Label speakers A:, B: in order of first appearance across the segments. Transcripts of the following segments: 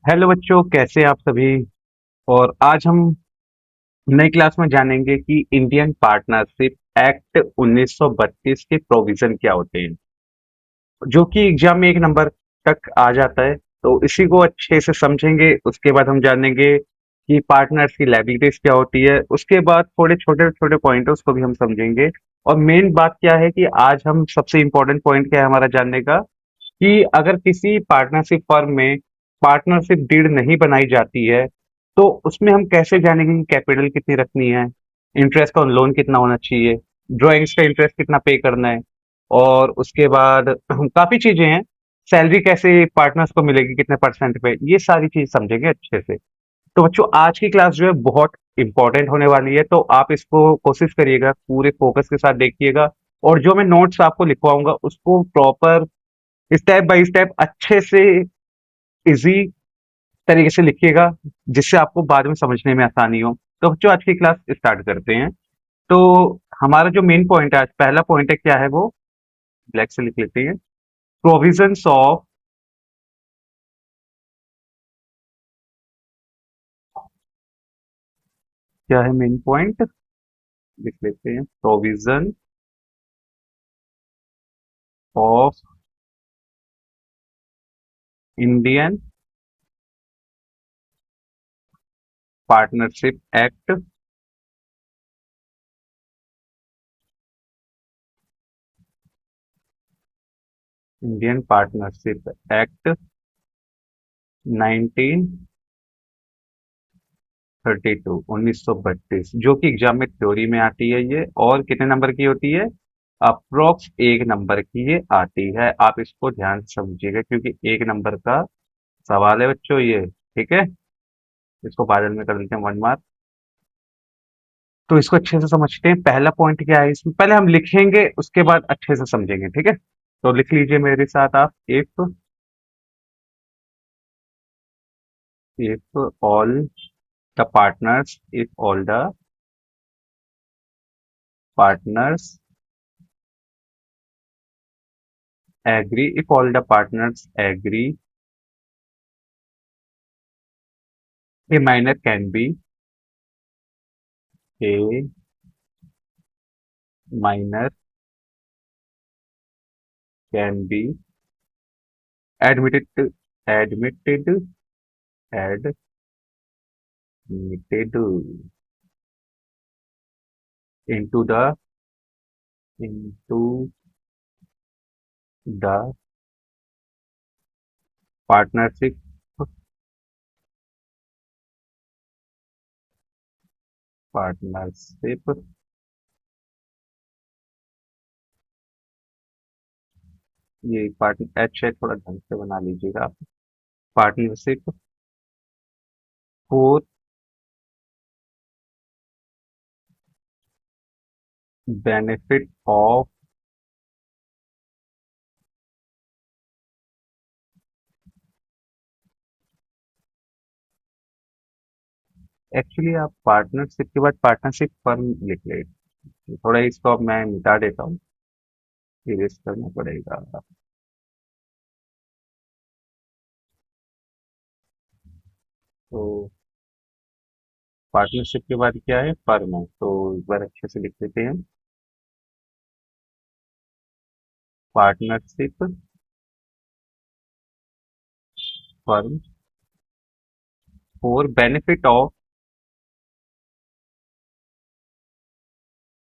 A: Hello बच्चों, कैसे हैं आप सभी। और आज हम नई क्लास में जानेंगे कि इंडियन पार्टनरशिप एक्ट 1932 के प्रोविजन क्या होते हैं, जो कि एग्जाम में एक नंबर तक आ जाता है। तो इसी को अच्छे से समझेंगे। उसके बाद हम जानेंगे कि पार्टनर्स की लायबिलिटीज क्या होती है। उसके बाद थोड़े छोटे छोटे पॉइंटर्स को भी हम समझेंगे। और मेन बात क्या है कि आज हम सबसे इंपॉर्टेंट पॉइंट क्या है हमारा जानने का, कि अगर किसी पार्टनरशिप फर्म में पार्टनरशिप डीड नहीं बनाई जाती है, तो उसमें हम कैसे जानेंगे कि कैपिटल कितनी रखनी है, इंटरेस्ट ऑन लोन कितना होना चाहिए, ड्राइंग्स का इंटरेस्ट कितना पे करना है, और उसके बाद काफी चीजें हैं। सैलरी कैसे पार्टनर्स को मिलेगी, कितने परसेंट पे, ये सारी चीज समझेंगे अच्छे से। तो बच्चों, आज की क्लास जो है बहुत इंपॉर्टेंट होने वाली है, तो आप इसको कोशिश करिएगा, पूरे फोकस के साथ देखिएगा। और जो मैं नोट्स आपको लिखवाऊंगा उसको प्रॉपर स्टेप बाय स्टेप अच्छे से इजी तरीके से लिखिएगा, जिससे आपको बाद में समझने में आसानी हो। तो बच्चों, आज की क्लास स्टार्ट करते हैं। तो हमारा जो मेन पॉइंट है, आज पहला पॉइंट है, क्या है वो, ब्लैक से लिख लेते हैं। प्रोविजंस ऑफ, क्या है मेन पॉइंट, लिख लेते हैं, provision of Indian partnership act, Indian partnership act 1932, 1932, जो कि एग्जाम में थ्योरी में आती है ये, और कितने नंबर की होती है, अप्रोक्स एक नंबर की ये आती है। आप इसको ध्यान से समझिएगा, क्योंकि एक नंबर का सवाल है बच्चों ये, ठीक है। इसको बादल में कर देते हैं 1 मार्क। तो इसको अच्छे से समझते हैं, पहला पॉइंट क्या है इसमें, पहले हम लिखेंगे उसके बाद अच्छे से समझेंगे, ठीक है। तो लिख लीजिए मेरे साथ आप, if all the partners, if all the partners agree, if all the partners agree, a minor can be, a minor can be admitted, admitted, admitted into into the partnership, partnership, ये पार्टनर एच है, थोड़ा ढंग से बना लीजिएगा आप। Partnership for benefit of, actually आप partnership के बाद पार्टनरशिप फर्म लिख ले। थोड़ा इसको अब मैं मिटा देता हूँ, इरेज करना पड़ेगा। तो पार्टनरशिप के बाद क्या है, फर्म है, तो एक बार अच्छे से लिख देते हैं। Partnership firm for benefit of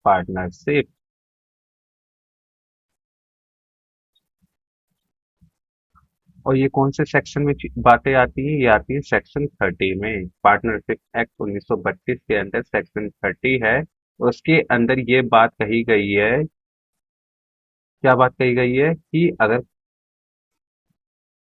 A: partnership. और ये कौन से सेक्शन में बातें आती हैं, ये आती है सेक्शन 30 में। पार्टनरशिप एक्ट 1932 के अंदर सेक्शन 30 है। उसके अंदर ये बात कही गई है, क्या बात कही गई है, कि अगर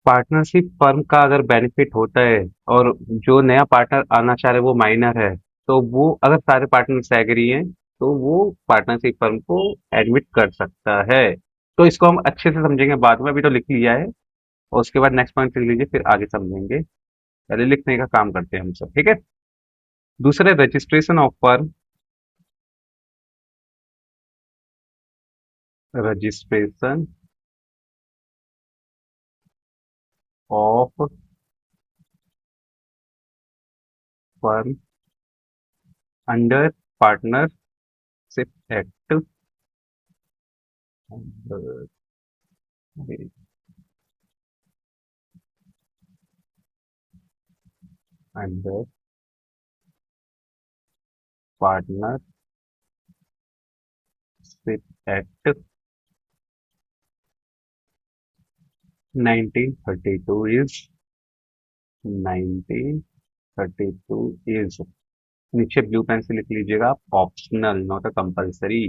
A: पार्टनरशिप फर्म का अगर बेनिफिट होता है, और जो नया पार्टनर आना चाह रहा है वो माइनर है, तो वो अगर सारे पार्टनर्स एग्री हैं, तो वो पार्टनरशिप फर्म को एडमिट कर सकता है। तो इसको हम अच्छे से समझेंगे बाद में, अभी तो लिख लिया है। और उसके बाद नेक्स्ट पॉइंट लिख लीजिए, फिर आगे समझेंगे। पहले लिखने का काम करते हैं हम सब, ठीक है। दूसरा, registration of firm, registration of firm under partnership act under partnership act 1932 is 1932 is नीचे ब्लू पेन से लिख लीजिएगा आप, ऑप्शनल नॉट अ कंपल्सरी।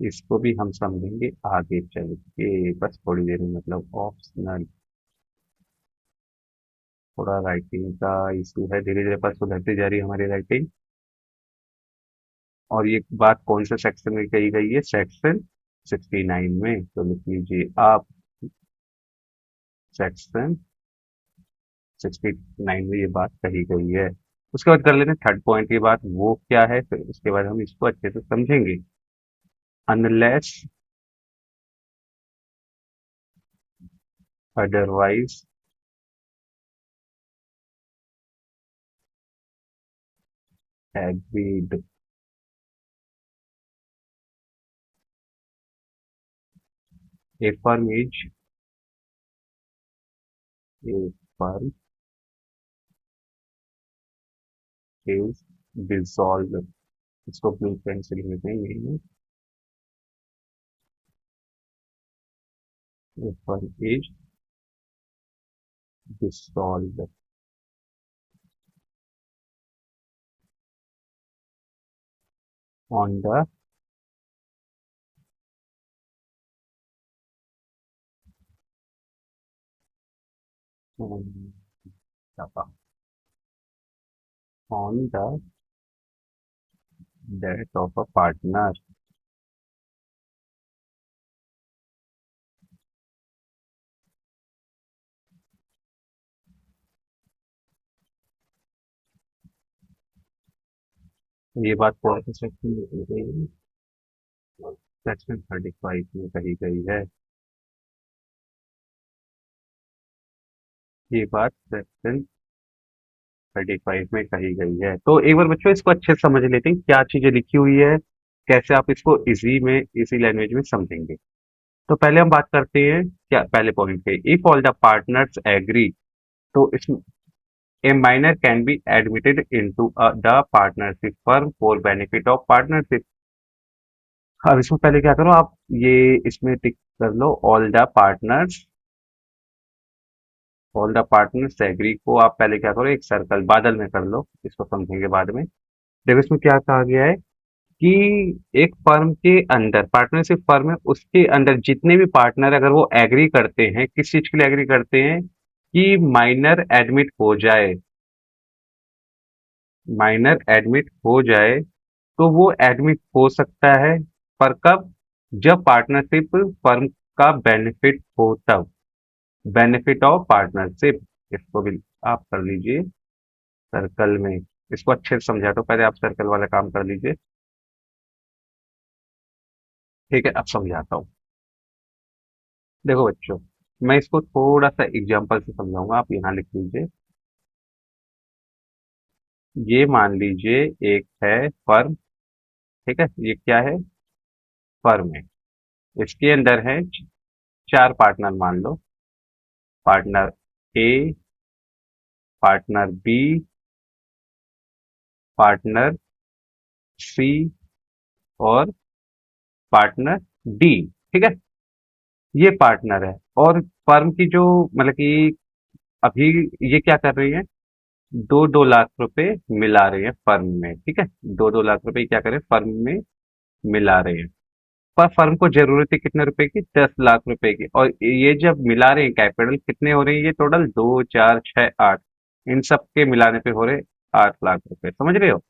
A: इसको भी हम समझेंगे आगे चल के, बस थोड़ी देर में, मतलब ऑप्शनल। थोड़ा राइटिंग का इशू है, धीरे धीरे पर सुधरती जा रही है हमारी राइटिंग। और ये बात कौन से सेक्शन में कही गई है? सेक्शन 69 में। तो लिख लीजिए आप, सेक्शन 69 में ये बात कही गई है। उसके बाद कर लेते हैं थर्ड पॉइंट की बात, वो क्या है, फिर उसके बाद हम इसको अच्छे से समझेंगे। Unless otherwise agreed, a firm is, a firm is dissolve. इसको ब्लू पेन से लिख लेते हैं, ये a firm is dissolve on the on the death of a partner. ये बात कौन से सेक्शन में की गई है? सेक्शन 35 में कही गई है। ये बात सेक्शन 35 में कही गई है। तो एक बार बच्चों इसको अच्छे से समझ लेते हैं, क्या चीजें लिखी हुई है, कैसे आप इसको इजी लैंग्वेज में समझेंगे। तो पहले हम बात करते हैं क्या, पहले पॉइंट पे, if all the partners agree, तो इसमें a minor can be admitted into the partnership firm for benefit of partnership. अब इसमें पहले क्या करो आप, ये इसमें टिक कर लो, ऑल द पार्टनर्स एग्री को आप पहले क्या करो, एक सर्कल बादल में कर लो, इसको समझेंगे बाद में। देखो इसमें क्या कहा गया है कि एक फर्म के अंदर, पार्टनरशिप फर्म है, उसके अंदर जितने भी पार्टनर अगर वो एग्री करते हैं, किस चीज के लिए एग्री करते हैं, कि माइनर एडमिट हो जाए, तो वो एडमिट हो सकता है, पर कब? जब पार्टनरशिप फर्म का बेनिफिट हो तब, बेनिफिट ऑफ पार्टनरशिप। इसको भी आप कर लीजिए सर्कल में। इसको अच्छे से समझा, तो पहले आप सर्कल वाला काम कर लीजिए। ठीक है, अब समझाता हूँ। देखो बच्चों, मैं इसको थोड़ा सा एग्जांपल से समझाऊंगा, आप यहाँ लिख लीजिए। ये मान लीजिए एक है फर्म, ठीक है, ये क्या है? फर्म है। इसके अंदर है चार पार्टनर मान लो, पार्टनर ए, पार्टनर बी, पार्टनर सी और पार्टनर डी। ठीक है, ये पार्टनर है। और फर्म की जो, मतलब कि अभी ये क्या कर रही है, 2-2 लाख रुपए मिला रहे हैं फर्म में। ठीक है, 2-2 लाख रुपए क्या करें, फर्म में मिला रहे हैं। पर फर्म को जरूरत है कितने रुपए की? 10 लाख रुपए की। और ये जब मिला रहे हैं, कैपिटल कितने हो रहे हैं, ये टोटल 2, 4, 6, 8, इन सब के मिलाने पे हो रहे 8 लाख रुपए, समझ रहे हो?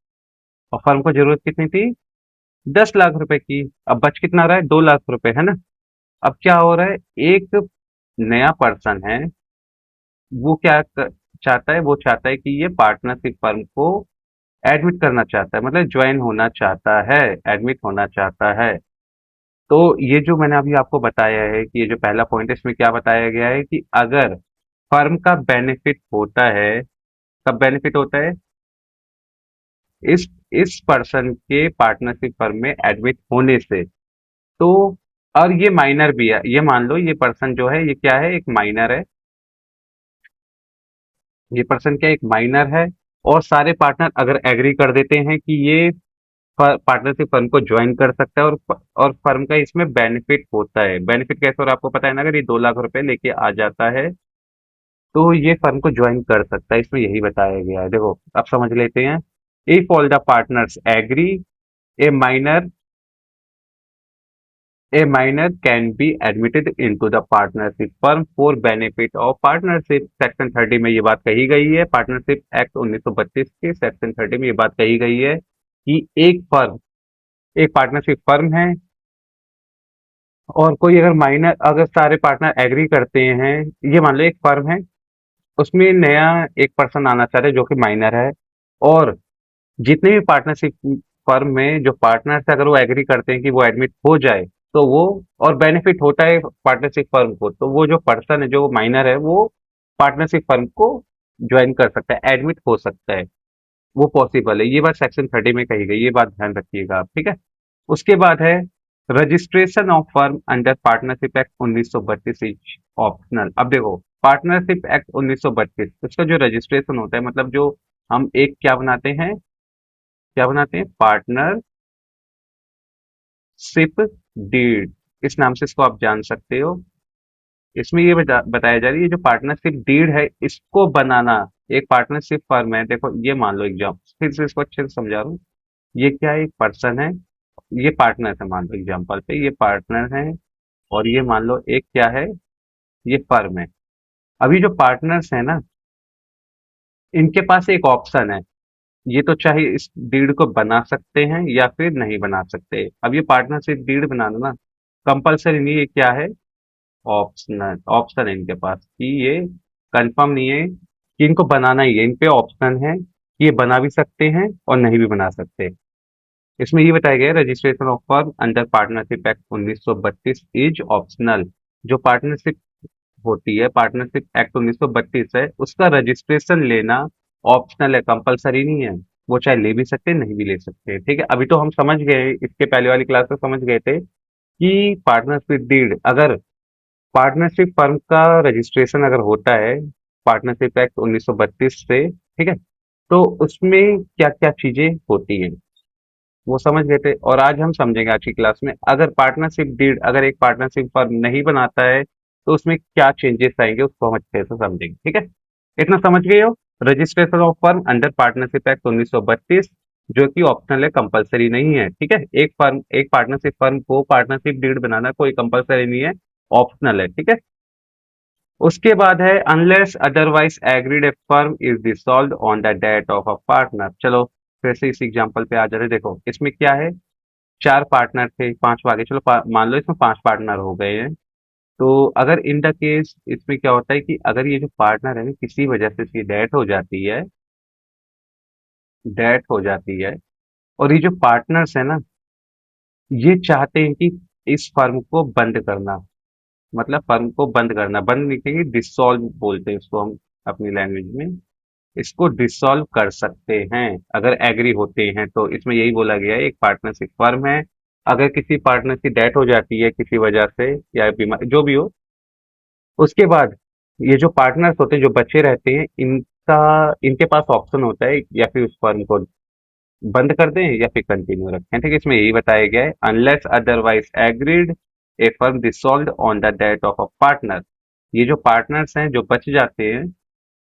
A: और फर्म को जरूरत कितनी थी? 10 लाख रुपए की। अब बच कितना रहा है? 2 लाख रुपए, है ना? अब क्या हो रहा है, एक नया पर्सन है, वो चाहता है, वो चाहता है कि ये पार्टनरशिप फर्म को एडमिट करना चाहता है, मतलब ज्वाइन होना चाहता है, एडमिट होना चाहता है। तो ये जो मैंने अभी आपको बताया है कि ये जो पहला पॉइंट है, इसमें क्या बताया गया है कि अगर फर्म का बेनिफिट होता है, कब बेनिफिट होता है? इस इस पर्सन के पार्टनरशिप फर्म में एडमिट होने से। तो और ये माइनर भी है, ये मान लो ये पर्सन जो है ये क्या है, एक माइनर है। ये पर्सन क्या एक माइनर है, और सारे पार्टनर अगर एग्री कर देते हैं कि ये पार्टनरशिप फर्म को ज्वाइन कर सकता है, और फर्म का इसमें बेनिफिट होता है। बेनिफिट कैसे, और आपको पता है ना, अगर ये 2 लाख रुपए लेके आ जाता है तो ये फर्म को ज्वाइन कर सकता है, इसमें यही बताया गया है। देखो अब समझ लेते हैं। If all the partners agree, a minor A minor can be admitted into the partnership firm for benefit of partnership। Section 30 में ये बात कही गई है, पार्टनरशिप एक्ट 1932 के सेक्शन 30 में ये बात कही गई है कि एक पार्टनरशिप फर्म है, और कोई अगर माइनर, अगर सारे पार्टनर एग्री करते हैं, ये मान लो एक फर्म है, उसमें नया एक पर्सन आना चाहता है जो कि माइनर है, और जितने भी पार्टनरशिप फर्म में जो पार्टनर्स अगर वो एग्री करते हैं कि वो एडमिट हो जाए, तो वो, और बेनिफिट होता है पार्टनरशिप फर्म को, तो वो जो पर्सन है जो माइनर है वो पार्टनरशिप फर्म को ज्वाइन कर सकता है, एडमिट हो सकता है, वो पॉसिबल है। ये बात सेक्शन 30 में कही गई, ये बात ध्यान रखिएगा आप, ठीक है। उसके बाद है registration of firm under partnership act 1932 is optional. अब देखो पार्टनरशिप एक्ट 1932, इसका जो रजिस्ट्रेशन होता है, मतलब जो हम एक क्या बनाते हैं, पार्टनरशिप डीड, इस नाम से इसको आप जान सकते हो। इसमें ये बताया जा रही है, जो पार्टनरशिप डीड है इसको बनाना, एक पार्टनरशिप फर्म है, देखो ये मान लो एग्जाम, फिर से इसको अच्छे से समझा रहा हूँ। ये क्या है, एक पर्सन है, ये पार्टनर है, मान लो एग्जाम्पल पे ये पार्टनर है, और ये मान लो एक क्या है, ये फर्म है। अभी जो पार्टनर्स है ना, इनके पास एक ऑप्शन है, ये तो चाहे इस डीड को बना सकते हैं या फिर नहीं बना सकते। अब ये पार्टनरशिप डीड बनाना ना कंपलसरी नहीं है, क्या है, ऑप्शनल, ऑप्शन है इनके पास, कि ये कंफर्म नहीं है कि इनको बनाना ही है, इन पे ऑप्शन है कि ये बना भी सकते हैं और नहीं भी बना सकते। इसमें ये बताया गया है, registration of firm under partnership act 1932 is optional. जो पार्टनरशिप होती है, पार्टनरशिप एक्ट 1932 है, उसका रजिस्ट्रेशन लेना ऑप्शनल है, कंपलसरी नहीं है। वो चाहे ले भी सकते हैं, नहीं भी ले सकते, ठीक है। अभी तो हम समझ गए, इसके पहले वाली क्लास में समझ गए थे कि पार्टनरशिप डीड, अगर पार्टनरशिप फर्म का रजिस्ट्रेशन अगर होता है पार्टनरशिप एक्ट 1932 से, ठीक है, तो उसमें क्या क्या चीजें होती हैं वो समझ गए थे। और आज हम समझेंगे आज की क्लास में, अगर पार्टनरशिप डीड, अगर एक पार्टनरशिप फर्म नहीं बनाता है तो उसमें क्या चेंजेस आएंगे, उसको हम अच्छे से समझेंगे, ठीक है। इतना समझ गए हो, registration of firm under partnership act 1932, जो कि ऑप्शनल है, कंपलसरी नहीं है, ठीक है। एक पार्टनरशिप फर्म को पार्टनरशिप डीड बनाना कोई कंपलसरी नहीं है, ऑप्शनल है, ठीक है। उसके बाद है unless otherwise agreed a firm is dissolved on the death of a partner. चलो फिर से इस एग्जांपल पे आ जाते हैं। देखो इसमें क्या है, 4 पार्टनर थे, पांचवा आगे, चलो मान लो इसमें 5 पार्टनर हो गए हैं। तो अगर इन द केस इसमें क्या होता है कि अगर ये जो पार्टनर है ना किसी वजह से इसकी डेथ हो जाती है, और ये जो पार्टनर्स है ना, ये चाहते हैं कि इस फर्म को बंद करना, मतलब फर्म को बंद करना, बंद नहीं कहेंगे, डिसॉल्व बोलते हैं इसको हम अपनी लैंग्वेज में, इसको डिसॉल्व कर सकते हैं अगर एग्री होते हैं। तो इसमें यही बोला गया है, एक पार्टनरशिप फर्म है, अगर किसी पार्टनर की डेथ हो जाती है किसी वजह से या बीमार जो भी हो, उसके बाद ये जो पार्टनर्स होते हैं जो बचे रहते हैं, इनका इनके पास ऑप्शन होता है, या फिर उस फर्म को बंद कर दें या फिर कंटिन्यू रखें, ठीक है। इसमें यही बताया गया है, unless otherwise agreed a firm dissolve on the death of a partner. ये जो पार्टनर्स हैं जो बच जाते हैं,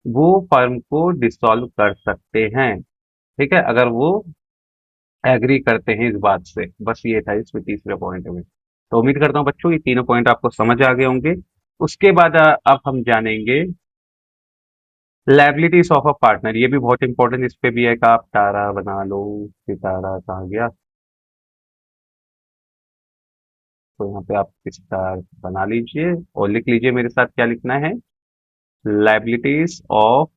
A: वो फर्म को डिसॉल्व कर सकते हैं, ठीक है, अगर वो एग्री करते हैं इस बात से। बस ये था इसमें तीसरे पॉइंट में। तो उम्मीद करता हूँ बच्चों ये तीनों पॉइंट आपको समझ आ गए होंगे। उसके बाद अब हम जानेंगे लायबिलिटीज ऑफ अ पार्टनर। ये भी बहुत इंपॉर्टेंट, इस पे भी है कि आप तारा बना लो, सितारा कहाँ गया, तो यहाँ पे आप स्टार बना लीजिए और लिख लीजिए मेरे साथ, क्या लिखना है, liabilities of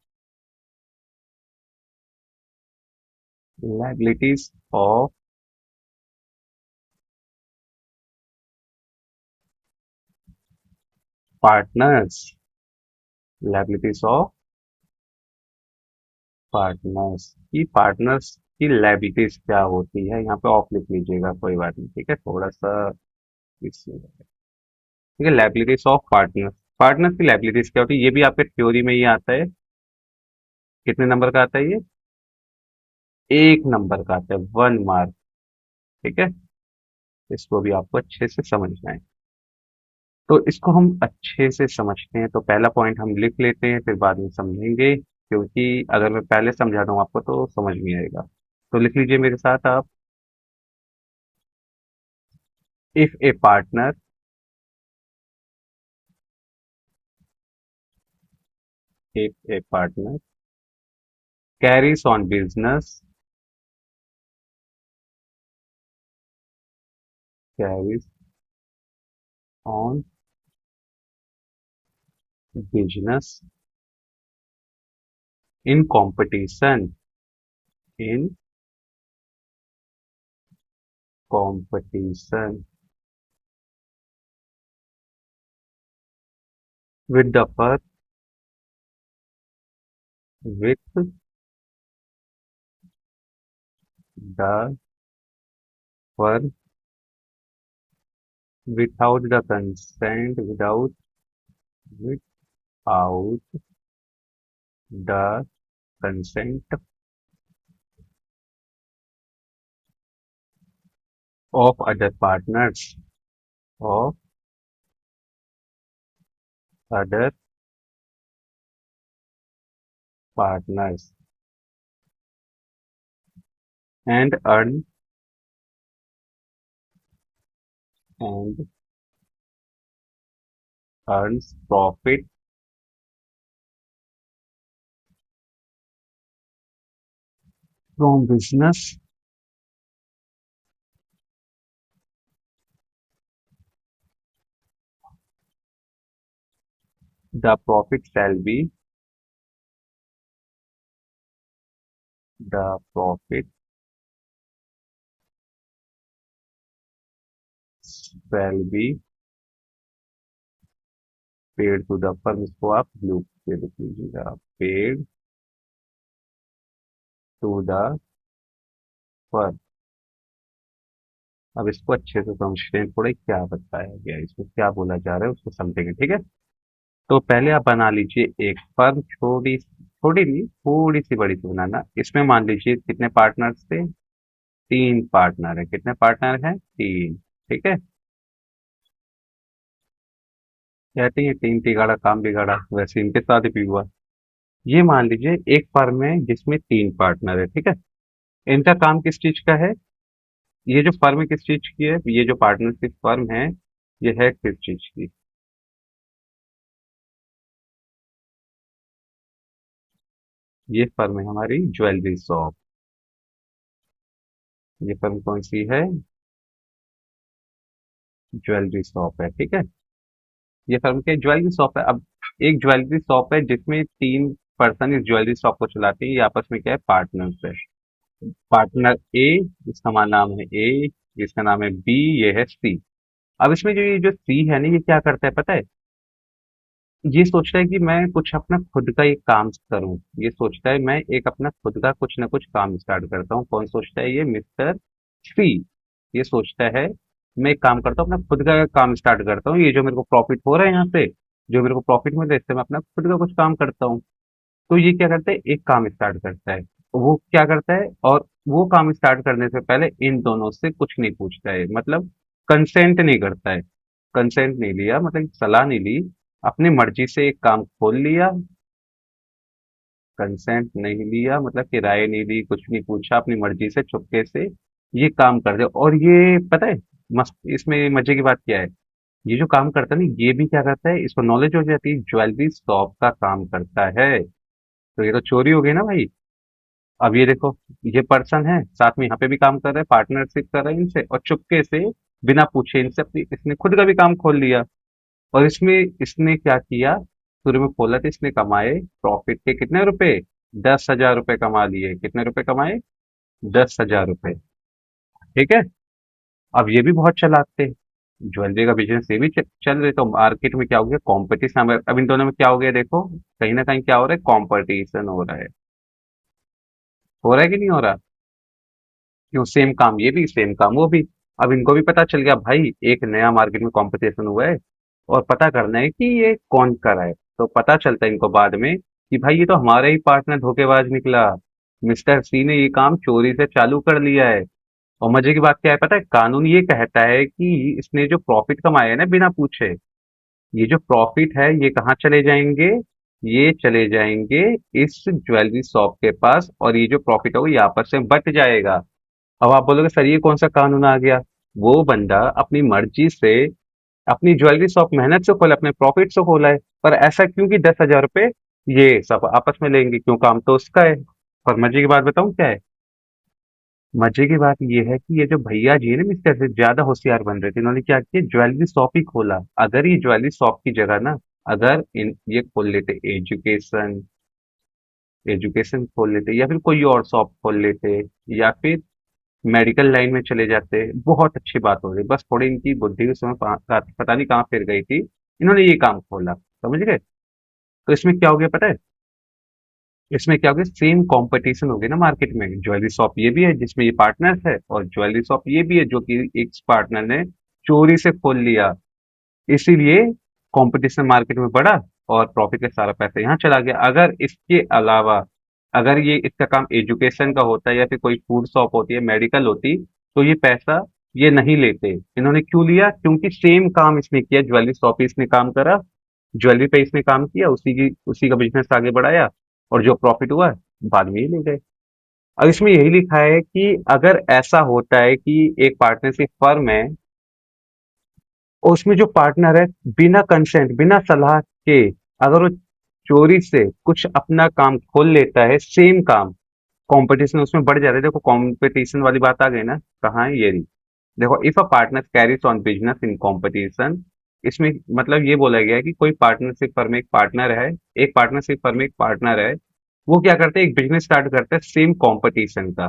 A: partners, liabilities of partners की लायबिलिटीज क्या होती है, यहाँ पे ऑफ लिख लीजिएगा, कोई बात नहीं, ठीक है, थोड़ा सा ठीक है। लायबिलिटीज ऑफ पार्टनर्स, पार्टनर्स की लायबिलिटीज क्या होती है, ये भी आपके थ्योरी में ही आता है। कितने नंबर का आता है ये? 1 नंबर का आता है, 1 मार्क। ठीक है, इसको भी आपको अच्छे से समझना है। तो इसको हम अच्छे से समझते हैं, तो पहला पॉइंट हम लिख लेते हैं, फिर बाद में समझेंगे, क्योंकि अगर मैं पहले समझा दूं आपको तो समझ नहीं आएगा। तो लिख लीजिए मेरे साथ आप। If a partner, if a partner carries on business, carries on business in competition, in competition with the firm, with the firm, without the consent, without the consent of other partners, of other partners, and and earns profit from business, the profit shall be paid to the firm। इसको आप blue पे लिख लीजिएगा, paid to the firm। अब इसको अच्छे से समझते हैं, थोड़ा क्या बताया गया है, इसमें क्या बोला जा रहा है उसको समझेंगे, ठीक है। तो पहले आप बना लीजिए एक फर्म, छोटी छोटी नहीं, थोड़ी सी बड़ी सी बनाना। इसमें मान लीजिए कितने पार्टनर्स थे? 3 पार्टनर है। कितने पार्टनर हैं? 3। ठीक है, कहते हैं 3 तिगाड़ा काम बिगाड़ा, वैसे इनके साथ भी हुआ। ये मान लीजिए एक फर्म है जिसमें 3 पार्टनर है, ठीक है। इनका काम किस चीज का है? ये जो फर्म है किस चीज की है, ये जो पार्टनरशिप फर्म है ये है किस चीज की? ये फर्म है हमारी ज्वेलरी शॉप। ये फर्म कौन सी है? ज्वेलरी शॉप है, ठीक है। ये फर्म के ज्वेलरी शॉप है। अब एक ज्वेलरी शॉप है जिसमें 3 पर्सन इस ज्वेलरी शॉप को चलाते हैं, ये आपस में क्या है? पार्टनर्स है। पार्टनर ए, इसका नाम है ए, इसका नाम है बी, ये है सी। अब इसमें जो ये जो सी है ना, ये क्या करता है पता है? ये सोचता है कि मैं कुछ अपना खुद का एक काम करूं। ये सोचता है मैं एक अपना खुद का कुछ ना कुछ काम स्टार्ट करता हूँ। कौन सोचता है? ये मिस्टर सी। ये सोचता है मैं एक काम करता हूँ, अपना खुद का काम स्टार्ट करता हूँ, ये जो मेरे को प्रॉफिट हो रहा है यहाँ पे, जो मेरे को प्रॉफिट मिल रहा है, इससे मैं अपना खुद का कुछ काम करता हूँ। तो ये क्या करता है? एक काम स्टार्ट करता है। वो क्या करता है, और वो काम स्टार्ट करने से पहले इन दोनों से कुछ नहीं पूछता है, मतलब कंसेंट नहीं करता है। कंसेंट नहीं लिया मतलब सलाह नहीं ली, अपनी मर्जी से एक काम खोल लिया। कंसेंट नहीं लिया मतलब कि राय नहीं ली, कुछ नहीं पूछा, अपनी मर्जी से चुपके से ये काम कर दे। और ये पता है मस्त, इसमें मजे की बात क्या है? ये जो काम करता है ना, ये भी क्या करता है, इसको नॉलेज हो जाती है, ज्वेलरी शॉप का काम करता है। तो ये तो चोरी हो गई ना भाई। अब ये देखो, ये पर्सन है साथ में यहाँ पे भी काम कर रहा है, पार्टनरशिप कर रहा है इनसे, और चुपके से बिना पूछे इनसे अपनी इसने खुद का भी काम खोल लिया। और इसमें इसने क्या किया, शुरू में खोला था, इसने कमाए प्रॉफिट के कितने रुपए? 10,000 रुपए कमा लिए। कितने रुपए कमाए? 10,000 रुपए। ठीक है। अब ये भी बहुत चालाक थे, ज्वेलरी का बिजनेस ये भी चल रहे, तो मार्केट में क्या हो गया? कंपटीशन। अब इन दोनों में क्या हो गया देखो, कहीं ना कहीं क्या हो रहा है? कंपटीशन हो रहा है। हो रहा है कि नहीं हो रहा? क्यों, सेम काम ये भी सेम काम वो भी। अब इनको भी पता चल गया भाई, एक नया मार्केट में कंपटीशन हुआ है और पता करना है कि ये कौन कर रहा है। तो पता चलता है इनको बाद में कि भाई ये तो हमारा ही पार्टनर धोखेबाज निकला, मिस्टर सी ने ये काम चोरी से चालू कर लिया है। और मजे की बात क्या है पता है, कानून ये कहता है कि इसने जो प्रॉफिट कमाया है ना बिना पूछे, ये जो प्रॉफिट है ये कहाँ चले जाएंगे, ये चले जाएंगे इस ज्वेलरी शॉप के पास, और ये जो प्रॉफिट होगा ये आपस में बट जाएगा। अब आप बोलोगे सर ये कौन सा कानून आ गया? वो बंदा अपनी मर्जी से अपनी ज्वेलरी शॉप मेहनत से खोला, अपने प्रॉफिट से खोला है, पर ऐसा क्यों कि 10,000 रुपए ये सब आपस में लेंगे, क्यों, काम तो उसका है। पर मजे की बात बताऊं क्या है? मजे की बात ये है कि ये जो भैया जी है ना मिस्टर से ज्यादा होशियार बन रहे थे, इन्होंने क्या किया, ज्वेलरी शॉप ही खोला। अगर ये ज्वेलरी शॉप की जगह ना, अगर इन ये खोल लेते एजुकेशन, एजुकेशन खोल लेते या फिर कोई और शॉप खोल लेते, या फिर मेडिकल लाइन में चले जाते, बहुत अच्छी बात हो गई। बस थोड़ी इनकी बुद्धि उस समय पता नहीं कहाँ फिर गई थी, इन्होंने ये काम खोला, समझ गए? तो इसमें क्या हो गया पता है, इसमें क्या हो गया, सेम कंपटीशन हो गया ना मार्केट में। ज्वेलरी शॉप ये भी है जिसमें ये पार्टनर है, और ज्वेलरी शॉप ये भी है जो कि एक पार्टनर ने चोरी से खोल लिया। इसीलिए कंपटीशन मार्केट में बढ़ा और प्रॉफिट का सारा पैसा यहाँ चला गया। अगर इसके अलावा, अगर ये इसका काम एजुकेशन का होता है या फिर कोई फूड शॉप होती है, मेडिकल होती, तो ये पैसा ये नहीं लेते। इन्होंने क्यों लिया? क्योंकि सेम काम इसने किया, ज्वेलरी शॉप पे इसने काम करा, ज्वेलरी पे इसने काम किया, उसी का बिजनेस आगे बढ़ाया, और जो प्रॉफिट हुआ बाद में ही ले गए। अब इसमें यही लिखा है कि अगर ऐसा होता है कि एक पार्टनरशिप फर्म है और उसमें जो पार्टनर है बिना कंसेंट, बिना सलाह के, अगर वो चोरी से कुछ अपना काम खोल लेता है, सेम काम, कंपटीशन उसमें बढ़ जाता है। देखो कंपटीशन वाली बात आ गई ना, कहाँ है ये रही। देखो, if a partner carries on business in competition, इसमें मतलब ये बोला गया है कि कोई पार्टनरशिप फर्म एक पार्टनर है, एक पार्टनरशिप फर्म एक पार्टनर है, वो क्या करते हैं, एक बिजनेस स्टार्ट करते हैं सेम कंपटीशन का,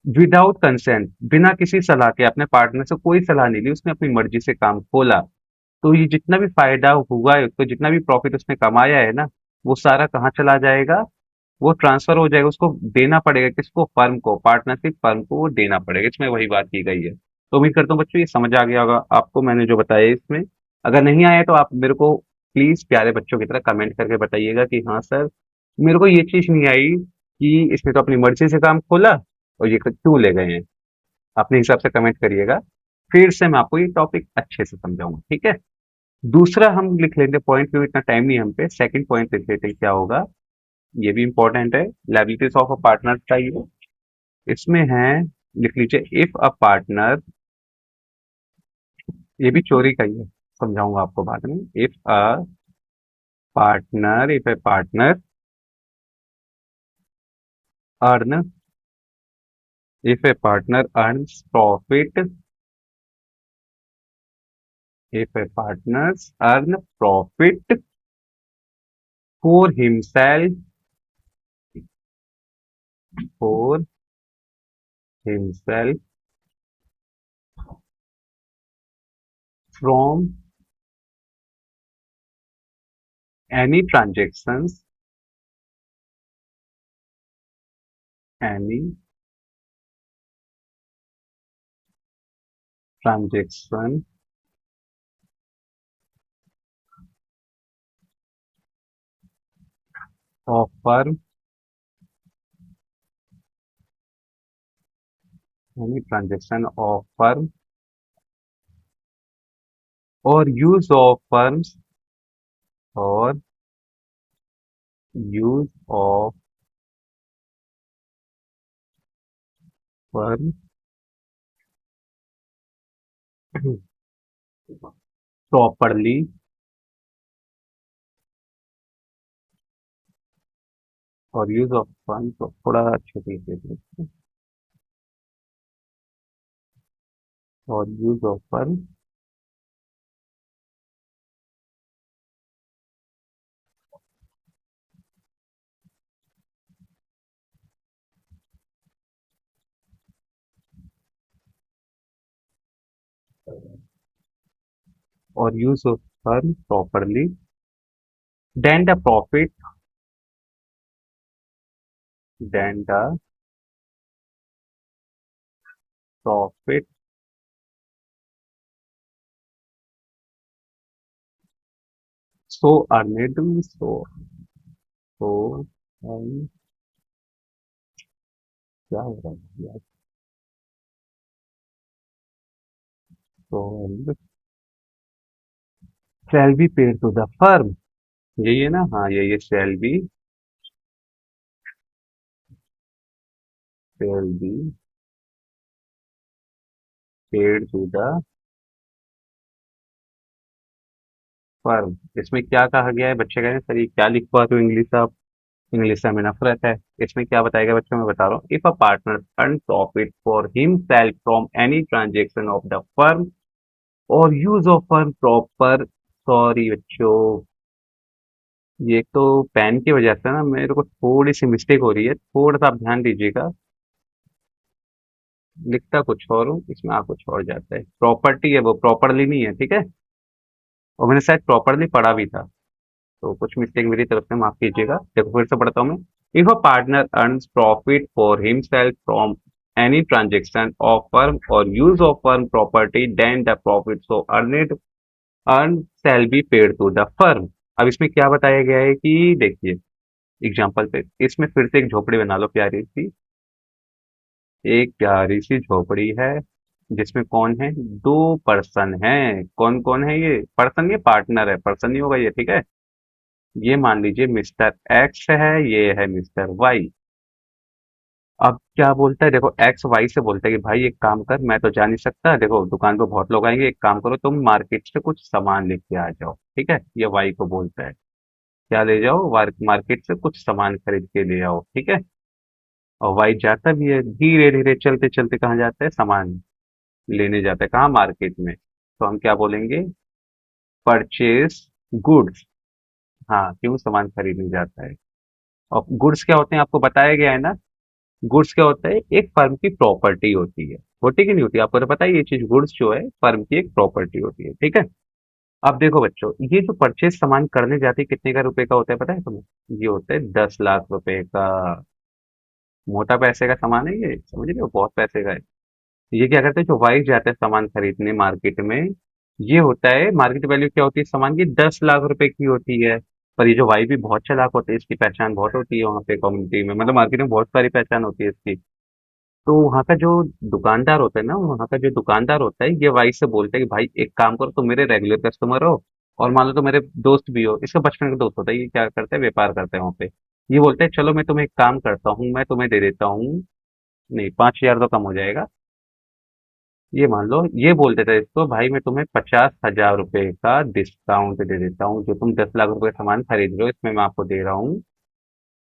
A: विदाउट कंसेंट, बिना किसी सलाह के, अपने पार्टनर से कोई सलाह नहीं ली, उसने अपनी मर्जी से काम खोला। तो ये जितना भी फायदा हुआ है उसको, जितना भी प्रॉफिट उसने कमाया है ना, वो सारा कहाँ चला जाएगा, वो ट्रांसफर हो जाएगा, उसको देना पड़ेगा किसको, फर्म को, पार्टनरशिप फर्म को वो देना पड़ेगा। इसमें वही बात की गई है। तो उम्मीद करता हूँ बच्चों ये समझ आ गया होगा आपको मैंने जो बताया इसमें। अगर नहीं आया तो आप मेरे को प्लीज प्यारे बच्चों की तरह कमेंट करके बताइएगा कि हाँ सर, मेरे को ये चीज नहीं आई कि इसने तो अपनी मर्जी से काम खोला और ये क्यों ले गए हैं। अपने हिसाब से कमेंट करिएगा, फिर से मैं आपको ये टॉपिक अच्छे से समझाऊंगा, ठीक है? दूसरा हम लिख लेंगे पॉइंट, क्योंकि इतना टाइम नहीं है हम पे, सेकंड पॉइंट लिख लेते हैं क्या होगा। ये भी इंपॉर्टेंट है, लायबिलिटीज ऑफ अ पार्टनर का ये। इसमें है, लिख लीजिए, इफ अ पार्टनर, ये भी चोरी का ही है, समझाऊंगा आपको बाद में। If a partner earn, if a partner earns profit, if a partner earn profit for himself, for himself from any transactions, any transaction of firm, any transaction of firm or use of firms, or use of firm properly, or use of firm तो थोड़ा अच्छे तरीके से, or use of firm, or use of firm properly, then the profit, then the profit so earned so क्या हो रहा है यार, सो shall be paid to the firm, यही है ना, हाँ यही है, shall be paid to the firm। इसमें क्या कहा गया है, बच्चे कह रहे हैं सर ये क्या लिखवा दो इंग्लिश आप, इंग्लिश से हमें नफरत है। इसमें क्या बताएगा बच्चों, मैं बता रहा हूँ, if a partner earn profit for himself from any transaction of the firm or use of firm proper, sorry बच्चों, ये तो पेन की वजह से ना मेरे को थोड़ी सी मिस्टेक हो रही है, थोड़ा सा आप ध्यान दीजिएगा। लिखता कुछ और हूँ, इसमें आ कुछ और जाता है, प्रॉपर्टी है वो प्रॉपरली नहीं है, ठीक है। और मैंने शायद प्रॉपरली पढ़ा भी था, तो कुछ मिस्टेक मेरी तरफ से माफ कीजिएगा। देखो फिर से पढ़ता हूँ मैं। If a partner earns profit for himself from any transaction of firm or use of firm property then the profit so earn shall be paid to the firm. अब इसमें क्या बताया गया है कि देखिए एग्जाम्पल पे, इसमें फिर से एक झोपड़ी बना लो प्यारी सी, एक प्यारी सी झोपड़ी है जिसमें कौन है, दो पर्सन है। कौन कौन है ये पर्सन, ये पार्टनर है, पर्सन नहीं होगा ये, ठीक है। ये मान लीजिए मिस्टर एक्स है, ये है मिस्टर वाई। अब क्या बोलता है, देखो एक्स वाई से बोलता है कि भाई एक काम कर, मैं तो जा नहीं सकता, देखो दुकान पे बहुत लोग आएंगे, एक काम करो तुम मार्केट से कुछ सामान लेके आ जाओ, ठीक है। ये वाई को बोलता है, क्या ले जाओ, मार्केट से कुछ सामान खरीद के ले आओ, ठीक है। और वाई जाता भी है, धीरे धीरे चलते चलते कहाँ जाता है, सामान लेने जाता है, कहाँ, मार्केट में। तो हम क्या बोलेंगे, परचेज गुड्स। हाँ, क्यों, सामान खरीदने जाता है। और गुड्स क्या होते हैं आपको बताया गया है ना, गुड्स क्या होता है, एक फर्म की प्रॉपर्टी होती कि नहीं होती, आपको तो पता है ये चीज, गुड्स जो है फर्म की एक प्रॉपर्टी होती है, ठीक है। अब देखो बच्चों, ये जो परचेज सामान करने जाती है कितने का रुपए का होता है पता है तुम्हें, ये होता है 10 लाख रुपए का। मोटा पैसे का सामान है ये, समझ रहे हो, बहुत पैसे का है। ये क्या करते हैं, जो वाइफ जाते हैं सामान खरीदने मार्केट में, ये होता है मार्केट वैल्यू क्या होती है सामान की, 10 लाख रुपए की होती है। पर ये जो वाई भी बहुत चालाक होते हैं, इसकी पहचान बहुत होती है वहाँ पे कम्युनिटी में, मतलब मार्केट में बहुत सारी पहचान होती है इसकी। तो वहाँ का जो दुकानदार होता है ना, वहाँ का जो दुकानदार होता है, ये वाई से बोलता है कि भाई एक काम करो, तुम मेरे रेगुलर कस्टमर हो, और मान लो तो मेरे दोस्त भी हो, इसका बचपन का दोस्त होता है, ये क्या करता है, व्यापार करता है वहाँ पे। ये बोलता है चलो मैं तुम्हें एक काम करता हूँ, मैं तुम्हें दे देता हूँ, नहीं 5 हजार तो कम हो जाएगा, ये मान लो, ये बोल देता है इसको, भाई मैं तुम्हें 50 हजार रुपए का डिस्काउंट दे देता हूँ, जो तुम 10 लाख रुपए का सामान खरीद रहे हो इसमें मैं आपको दे रहा हूँ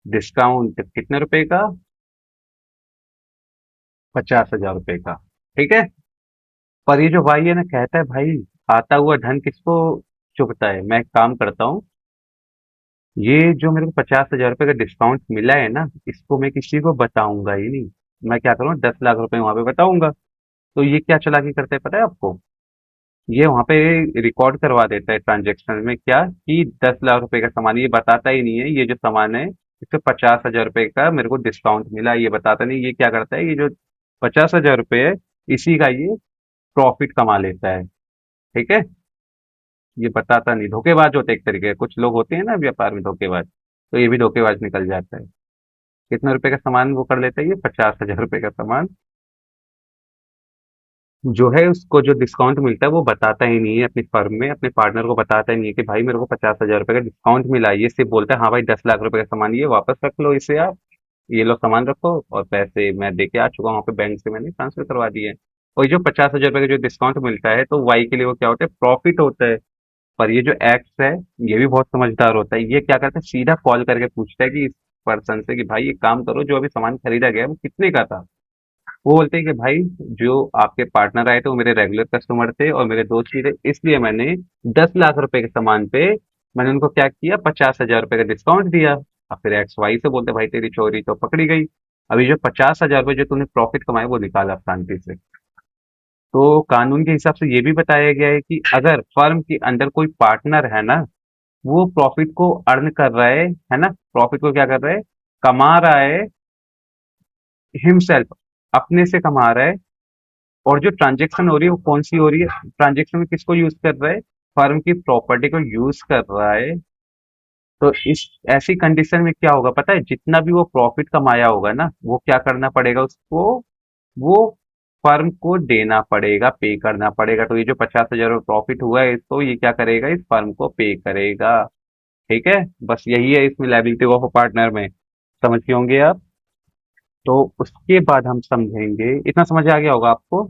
A: डिस्काउंट, कितने रुपए का, 50 हजार रुपए का, ठीक है। पर ये जो भाई है ना, कहता है भाई आता हुआ धन किसको चुभता है, मैं एक काम करता हूँ, ये जो मेरे को 50 हजार रुपए का डिस्काउंट मिला है ना, इसको मैं किसी को बताऊंगा ही नहीं, मैं क्या करूँ, 10 लाख रुपए वहां पे बताऊंगा। तो ये क्या चालाकी करते हैं पता है आपको, ये वहां पे रिकॉर्ड करवा देता है ट्रांजेक्शन में, क्या कि 10 लाख रुपए का सामान, ये बताता ही नहीं है ये जो सामान है, इससे 50 हजार रुपए का मेरे को डिस्काउंट मिला, ये बताता नहीं, ये क्या करता है, ये जो 50 हजार रुपए है इसी का ये प्रॉफिट कमा लेता है, ठीक है। ये बताता नहीं, धोखेबाज होते हैं एक तरीके के, कुछ लोग होते हैं ना व्यापार में धोखेबाज, तो ये भी धोखेबाज निकल जाता है। कितने रुपए का सामान वो कर लेता है, ये 50 हजार रुपए का सामान जो है, उसको जो डिस्काउंट मिलता है वो बताता ही नहीं है अपनी फर्म में, अपने पार्टनर को बताता ही नहीं है कि भाई मेरे को 50 हजार रुपए का डिस्काउंट मिला है, ये सिर्फ बोलता है हाँ भाई 10 लाख रुपए का सामान, ये वापस रख लो इसे आप, ये लो सामान रखो, और पैसे मैं दे के आ चुका हूँ वहाँ पे, बैंक से मैंने ट्रांसफर करवा दिए। और ये जो 50 हजार रुपए का जो डिस्काउंट मिलता है, तो वाई के लिए वो क्या होता है, प्रॉफिट होता है। पर ये जो एक्स है, ये भी बहुत समझदार होता है, ये क्या करता है, सीधा कॉल करके पूछता है कि इस पर्सन से कि भाई एक काम करो, जो अभी सामान खरीदा गया है वो कितने का था। वो बोलते हैं कि भाई जो आपके पार्टनर आए थे वो मेरे रेगुलर कस्टमर थे और मेरे दोस्त भी थे, इसलिए मैंने 10 लाख रुपए के सामान पे मैंने उनको क्या किया, 50 हजार रुपए का डिस्काउंट दिया। अब फिर एक्स वाई से बोलते भाई तेरी चोरी तो पकड़ी गई, अभी जो 50 हजार रुपए जो तूने प्रॉफिट कमाए वो निकाला शांति से। तो कानून के हिसाब से ये भी बताया गया है कि अगर फर्म के अंदर कोई पार्टनर है ना, वो प्रॉफिट को अर्न कर रहा है ना, प्रॉफिट को क्या कर रहा है, कमा रहा है हिमसेल्फ, अपने से कमा रहा है, और जो ट्रांजेक्शन हो रही है वो कौन सी हो रही है, ट्रांजेक्शन में किसको यूज कर रहा है, फर्म की प्रॉपर्टी को यूज कर रहा है। तो इस ऐसी कंडीशन में क्या होगा पता है, जितना भी वो प्रॉफिट कमाया होगा ना, वो क्या करना पड़ेगा उसको, वो फर्म को देना पड़ेगा, पे करना पड़ेगा। तो ये जो 50,000 प्रॉफिट हुआ है, तो ये क्या करेगा, इस फर्म को पे करेगा। ठीक है, बस यही है इसमें लायबिलिटी ऑफ अ पार्टनर में, समझ गए होंगे आप। तो उसके बाद हम समझेंगे, इतना समझ आ गया होगा आपको,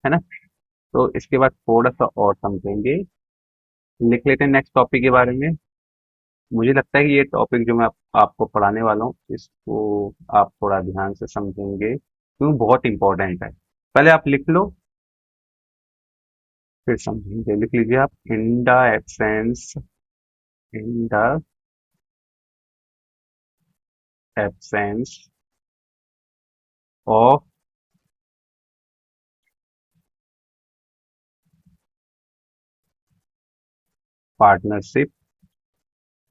A: है ना। तो इसके बाद थोड़ा सा और समझेंगे, लिख लेते हैं नेक्स्ट टॉपिक के बारे में। मुझे लगता है कि ये टॉपिक जो मैं आपको पढ़ाने वाला हूँ, इसको आप थोड़ा ध्यान से समझेंगे क्योंकि बहुत इंपॉर्टेंट है। पहले आप लिख लो, फिर समझेंगे। लिख लीजिए आप, in the absence of partnership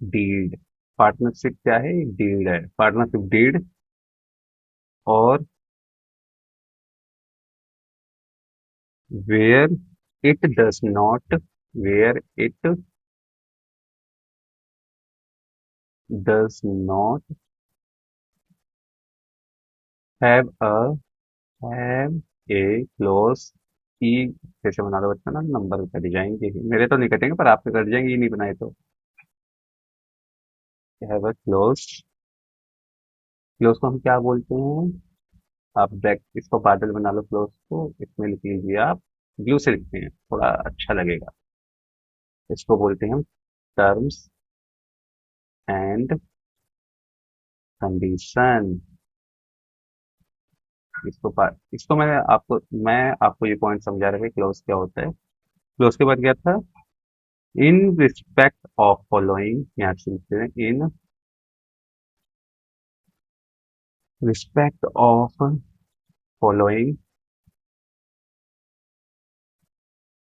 A: deed. Partnership क्या है, डीड है, पार्टनरशिप डीड। और where it does not, where it does not have a have a clause की। कैसे बना दो बच्चा ना, नंबर कट जाएंगे, मेरे तो नहीं कटेंगे पर आपके कट जाएंगे, ये नहीं बनाए तो। हैव अ क्लोज, क्लोज को हम क्या बोलते हैं, आप ब्रैक इसको बादल बना लो, क्लोज को इसमें लिख लीजिए आप, ब्लू से लिखते हैं थोड़ा अच्छा लगेगा। इसको बोलते हैं हम टर्म्स एंड कंडीशन। इसको मैं आपको ये पॉइंट समझा रहा है, क्लोज क्या होता है। क्लोज के बाद क्या था, इन रिस्पेक्ट ऑफ फॉलोइंग, यहाँ से लिखते हैं in respect of following,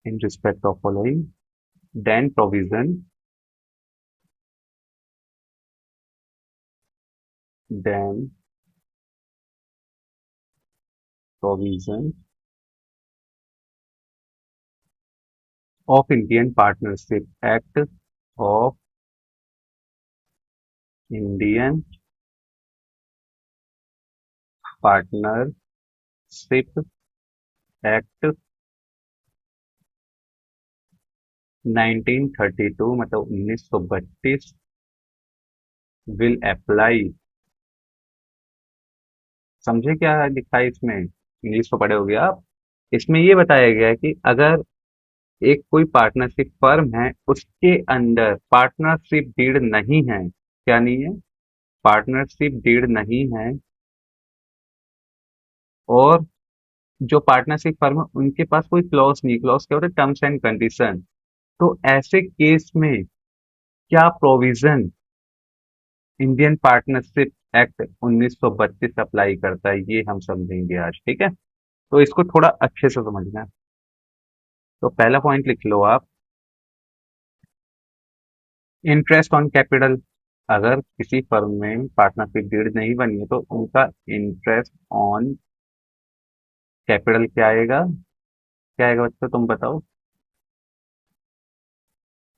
A: in respect of following, then then provision of Indian Partnership Act of Indian Partnership Act 1932, मतलब 1932 will apply। समझे क्या लिखा है इसमें, इंग्लिश को पढ़े होगे आप। इसमें ये बताया गया है कि अगर एक कोई पार्टनरशिप फर्म है, उसके अंदर पार्टनरशिप डीड नहीं है, क्या नहीं है, पार्टनरशिप डीड नहीं है, और जो पार्टनरशिप फर्म है उनके पास कोई क्लॉज नहीं, क्लॉज क्या होता है, टर्म्स एंड कंडीशन। तो ऐसे केस में क्या provision Indian partnership act 1932 apply करता है, ये हम समझेंगे आज। ठीक है, तो इसको थोड़ा अच्छे से समझना है। तो पहला पॉइंट लिख लो आप, इंटरेस्ट ऑन कैपिटल। अगर किसी फर्म में पार्टनरशिप डीड नहीं बनी है, तो उनका इंटरेस्ट ऑन कैपिटल क्या आएगा, क्या आएगा बच्चों तुम बताओ।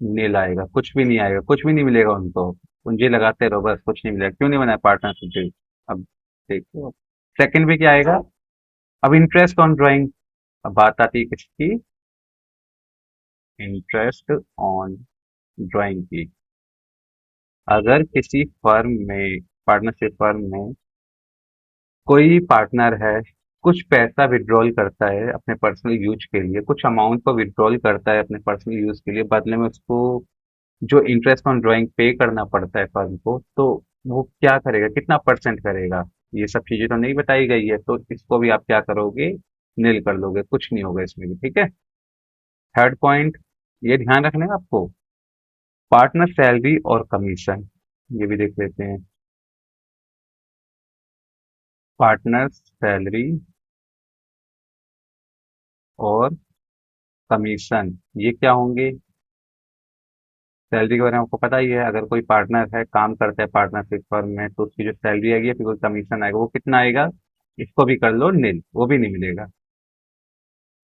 A: नील आएगा, कुछ भी नहीं आएगा, कुछ भी नहीं मिलेगा उनको, पूंजी लगाते रहो बस, कुछ नहीं मिलेगा। क्यों नहीं बना पार्टनरशिप डीड, अब देखो। सेकंड में क्या आएगा, अब इंटरेस्ट ऑन ड्राइंग। अब बात आती है किसकी, इंटरेस्ट ऑन ड्राइंग की। अगर किसी फर्म में, पार्टनरशिप फर्म में कोई पार्टनर है, कुछ पैसा विड्रॉल करता है अपने पर्सनल यूज के लिए, कुछ अमाउंट को विड्रॉल करता है अपने पर्सनल यूज के लिए, बदले में उसको जो इंटरेस्ट ऑन ड्राइंग पे करना पड़ता है फर्म को, तो वो क्या करेगा, कितना परसेंट करेगा, ये सब चीजें तो नहीं बताई गई है, तो इसको भी आप क्या करोगे, नील कर लोगे, कुछ नहीं होगा इसमें भी। ठीक है, थर्ड पॉइंट, ये ध्यान रखना है आपको, पार्टनर सैलरी और कमीशन, ये भी देख लेते हैं। पार्टनर सैलरी और कमीशन ये क्या होंगे, सैलरी के बारे में आपको पता ही है, अगर कोई पार्टनर है, काम करता है पार्टनरशिप फर्म में, तो उसकी जो सैलरी आएगी, फिर कोई कमीशन आएगा, वो कितना आएगा, इसको भी कर लो नील, वो भी नहीं मिलेगा।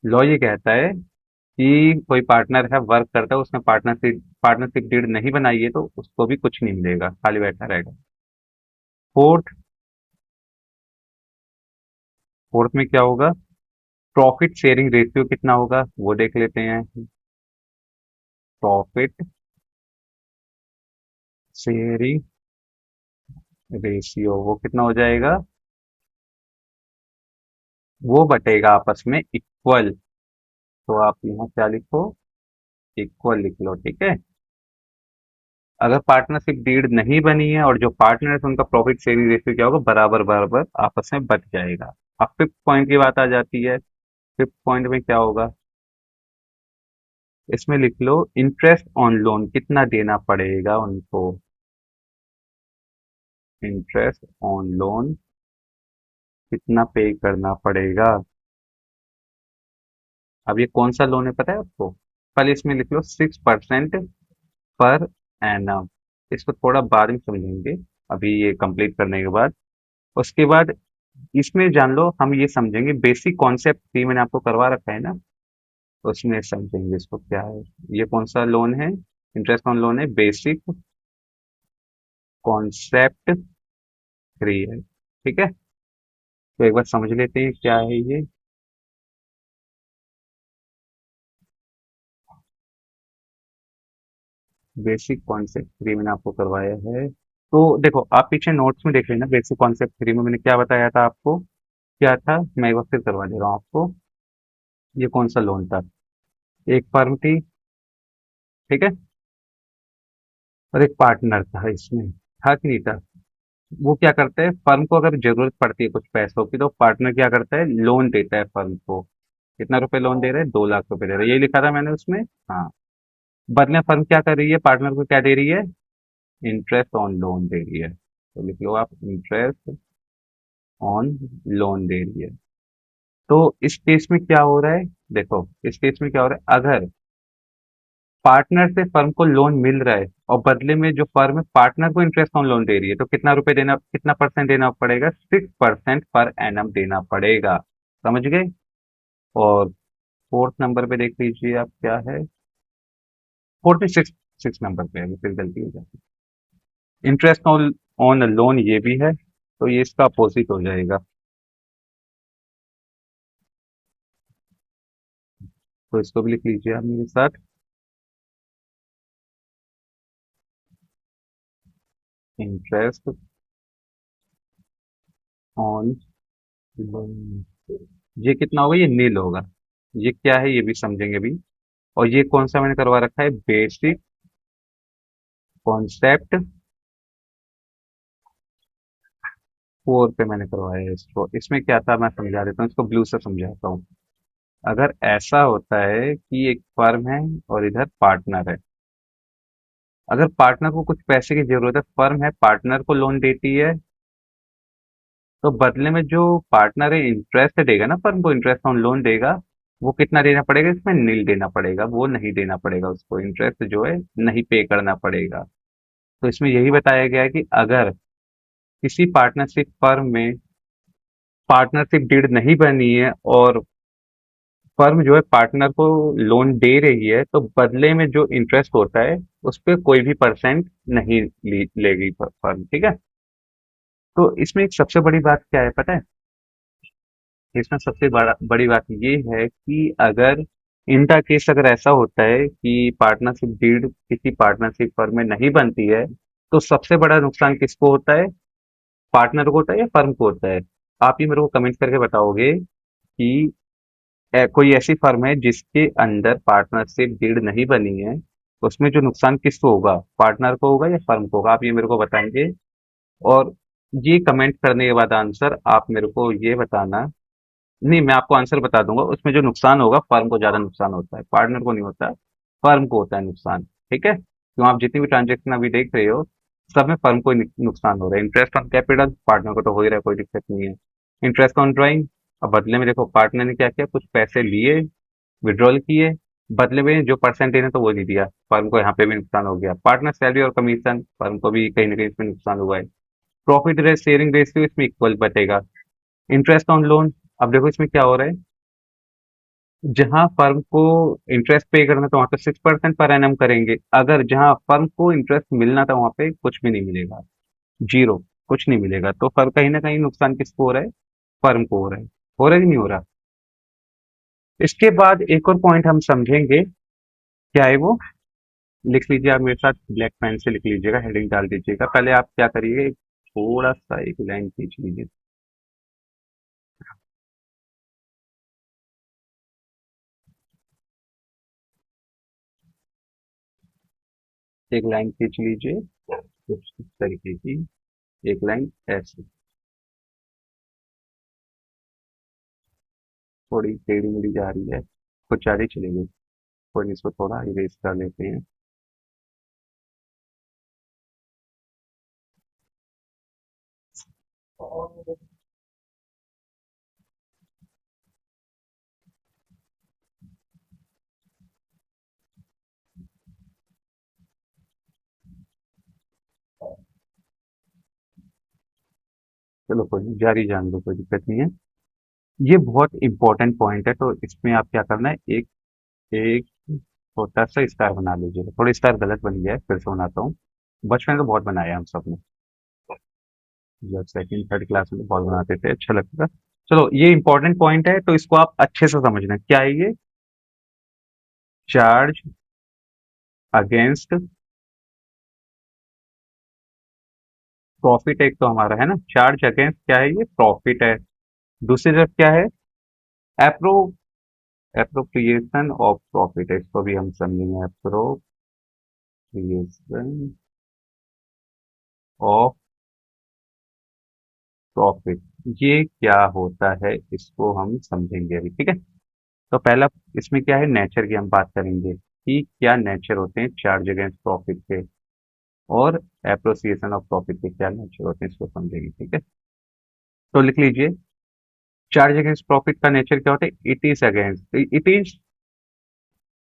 A: लॉ ये कहता है कि कोई पार्टनर है, वर्क करता है, उसने पार्टनरशिप डीड नहीं बनाई है, तो उसको भी कुछ नहीं मिलेगा, खाली बैठा रहेगा। फोर्थ फोर्थ में क्या होगा? प्रॉफिट शेयरिंग रेशियो कितना होगा वो देख लेते हैं। प्रॉफिट शेयरिंग रेशियो वो कितना हो जाएगा? वो बटेगा आपस में इक्वल। तो आप यहाँ क्या लिखो? इक्वल लिख लो, ठीक है। अगर पार्टनरशिप डीड नहीं बनी है और जो पार्टनर है उनका प्रॉफिट शेयरिंग रेशियो क्या होगा? बराबर बराबर आपस में बट जाएगा। अब फिफ्थ पॉइंट की बात आ जाती है। फिफ्थ पॉइंट में क्या होगा? इसमें लिख लो इंटरेस्ट ऑन लोन कितना देना पड़ेगा उनको। इंटरेस्ट ऑन लोन कितना पे करना पड़ेगा। अब ये कौन सा लोन है पता है आपको? पहले इसमें लिख लो 6% पर एनम। इसको थोड़ा बाद में समझेंगे, अभी ये कंप्लीट करने के बाद। उसके बाद इसमें जान लो, हम ये समझेंगे बेसिक कॉन्सेप्ट थ्री मैंने आपको करवा रखा है ना, उसमें समझेंगे इसको क्या है। ये कौन सा लोन है? इंटरेस्ट ऑन लोन है, बेसिक कॉन्सेप्ट थ्री है, ठीक है। तो एक बार समझ लेते हैं क्या है ये। बेसिक कॉन्सेप्ट थ्री मैंने आपको करवाया है। तो देखो आप पीछे नोट्स में देख लेना, बेसिक कॉन्सेप्ट थ्री में मैंने क्या बताया था आपको। क्या था, मैं एक बार फिर करवा दे रहा हूँ आपको। ये कौन सा लोन था? एक फर्म थी, ठीक है, और एक पार्टनर था इसमें, था कि नहीं था? वो क्या करता है, फर्म को अगर जरूरत पड़ती है कुछ पैसों की, तो पार्टनर क्या करता है, लोन देता है फर्म को। कितना रुपए लोन दे रहा है? 2 लाख रुपए दे रहा है, यही लिखा था मैंने उसमें। हाँ। बदले फर्म क्या कर रही है, पार्टनर को क्या दे रही है? इंटरेस्ट ऑन लोन दे रही है। तो लिख लो आप, इंटरेस्ट ऑन लोन दे रही है। तो इस केस में क्या हो रहा है? देखो इस केस में क्या हो रहा है, अगर पार्टनर से फर्म को लोन मिल रहा है और बदले में जो फर्म है पार्टनर को इंटरेस्ट ऑन लोन दे रही है, तो कितना रुपए देना, कितना परसेंट देना पड़ेगा? 6% पर एनम देना पड़ेगा। समझ गए? और फोर्थ नंबर पे देख लीजिए आप क्या है। फोर्थ में सिक्स सिक्स नंबर पे है, फिर गलती हो जाती है। इंटरेस्ट ऑन ऑन लोन ये भी है, तो ये इसका अपोजिट हो जाएगा। तो इसको भी लिख लीजिए आप मेरे साथ। इंटरेस्ट ऑन लोन, ये कितना होगा? ये नील होगा। ये क्या है ये भी समझेंगे भी। और ये कौन सा मैंने करवा रखा है? बेसिक कॉन्सेप्ट फोर पे मैंने करवाया है इसको। इसमें क्या था मैं समझा देता हूँ, इसको ब्लू से समझाता हूँ। अगर ऐसा होता है कि एक फर्म है और इधर पार्टनर है, अगर पार्टनर को कुछ पैसे की जरूरत है, फर्म है पार्टनर को लोन देती है, तो बदले में जो पार्टनर है इंटरेस्ट देगा ना, फर्म को इंटरेस्ट ऑन लोन देगा, वो कितना देना पड़ेगा? इसमें नील देना पड़ेगा, वो नहीं देना पड़ेगा उसको, इंटरेस्ट जो है नहीं पे करना पड़ेगा। तो इसमें यही बताया गया है कि अगर किसी पार्टनरशिप फर्म में पार्टनरशिप डीड नहीं बनी है और फर्म जो है पार्टनर को लोन दे रही है, तो बदले में जो इंटरेस्ट होता है उस पे कोई भी परसेंट नहीं लेगी फर्म, ठीक है। तो इसमें एक सबसे बड़ी बात क्या है पता है? इसमें सबसे बड़ी बात ये है कि अगर इनका केस अगर ऐसा होता है कि पार्टनरशिप डीड किसी पार्टनरशिप फर्म में नहीं बनती है, तो सबसे बड़ा नुकसान किसको होता है? पार्टनर को होता है या फर्म को होता है? आप ही मेरे को कमेंट करके बताओगे कि कोई ऐसी फर्म है जिसके अंदर पार्टनरशिप डीड नहीं बनी है, उसमें जो नुकसान किसको होगा, पार्टनर को होगा या फर्म को होगा? आप ये मेरे को बताएंगे। और ये कमेंट करने के बाद आंसर आप मेरे को ये बताना। नहीं, मैं आपको आंसर बता दूंगा, उसमें जो नुकसान होगा फर्म को ज्यादा नुकसान होता है, पार्टनर को नहीं होता, फर्म को होता है नुकसान, ठीक है। क्यों, आप जितनी भी ट्रांजेक्शन अभी देख रहे हो, सब में फर्म को ही नुकसान हो रहा है। इंटरेस्ट ऑन कैपिटल पार्टनर को तो हो ही रहा है, कोई दिक्कत नहीं है। इंटरेस्ट ऑन ड्राइंग, अब बदले में देखो पार्टनर ने क्या किया, कुछ पैसे लिए, विड्रॉल किए, बदले में जो परसेंट देना तो वो नहीं दिया, फर्म को यहाँ पे भी नुकसान हो गया। पार्टनर सैलरी और कमीशन, फर्म को भी कहीं ना कहीं इसमें नुकसान हुआ है। प्रॉफिट शेयरिंग रेशियो इसमें इक्वल बटेगा। इंटरेस्ट ऑन लोन, अब देखो इसमें क्या हो रहा है, जहां फर्म को इंटरेस्ट पे करना था वहां पे 6% पर एनम करेंगे, अगर जहां फर्म को इंटरेस्ट मिलना था वहां पे कुछ भी नहीं मिलेगा, जीरो, कुछ नहीं मिलेगा। तो फर्म कहीं ना कहीं नुकसान किसको हो रहा है? फर्म को हो रहा है। हो रहा है कि नहीं हो रहा? इसके बाद एक और पॉइंट हम समझेंगे, क्या है वो? लिख लीजिए आप मेरे साथ, ब्लैक पेन से लिख लीजिएगा, हेडिंग डाल दीजिएगा। पहले आप क्या करिए, थोड़ा सा एक लाइन खींच लीजिए। एक लाइन खींच लीजिए कुछ इस तरीके की, एक लाइन ऐसे, थोड़ी टेढ़ी मेढ़ी जा रही है, कुछ ज्यादा चलेगी, थोड़ी इसको थोड़ा इरेज कर लेते हैं। चलो कोई नहीं, जारी जान दो, कोई दिक्कत नहीं है। ये बहुत इंपॉर्टेंट पॉइंट है, तो इसमें आप क्या करना है, एक एक छोटा सा स्टार बना लीजिए। थोड़ा स्टार गलत बन गया है, फिर से बनाता हूँ। बचपन में तो बहुत बनाया हम सब ने, जब सेकंड थर्ड क्लास में तो बहुत बनाते थे, अच्छा लगता था। चलो ये इंपॉर्टेंट पॉइंट है, तो इसको आप अच्छे से समझना। क्या है ये? चार्ज अगेंस्ट प्रॉफिट, एक तो हमारा है ना, चार्ज अगेंस्ट क्या है, ये प्रॉफिट है। दूसरी तरफ क्या है? एप्रो एप्रोप्रिएशन ऑफ प्रॉफिट है, इसको भी हम समझेंगे। एप्रोप्रिएशन ऑफ प्रॉफिट, ये क्या होता है इसको हम समझेंगे अभी, ठीक है। तो पहला, इसमें क्या है, नेचर की हम बात करेंगे कि क्या नेचर होते हैं चार्ज अगेंस्ट प्रॉफिट के, और एप्रोसिएशन ऑफ प्रॉफिट के क्या नेचर होते हैं, इसको समझेंगे, ठीक है। तो लिख लीजिए, चार्ज अगेंस्ट प्रॉफिट का नेचर क्या होता है? It is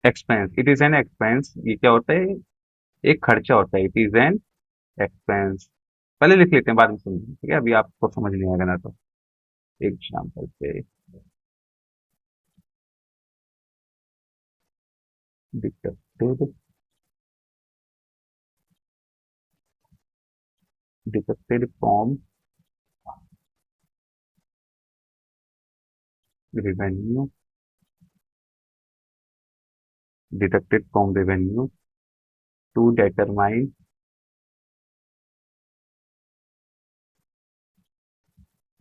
A: expense, it is an expense. ये क्या होता है? एक खर्चा होता है, इट इज एन एक्सपेंस। पहले लिख लेते हैं, बाद में समझेंगे, ठीक है। अभी आपको समझ नहीं आएगा ना, तो एग्जाम्पल पे deducted deducted from revenue, deducted from revenue to determine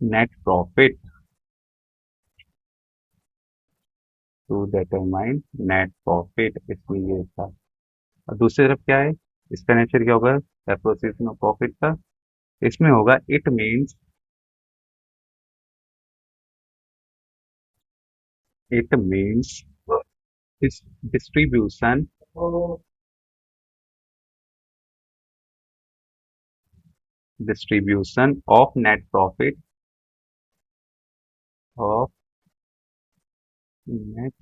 A: net profit, to determine net profit, इसमें ये था। और दूसरी तरफ क्या है? इसका नेचर क्या होगा? एप्रोसिएशन ऑफ प्रॉफिट का, इसमें होगा it means distribution distribution of net profit, of net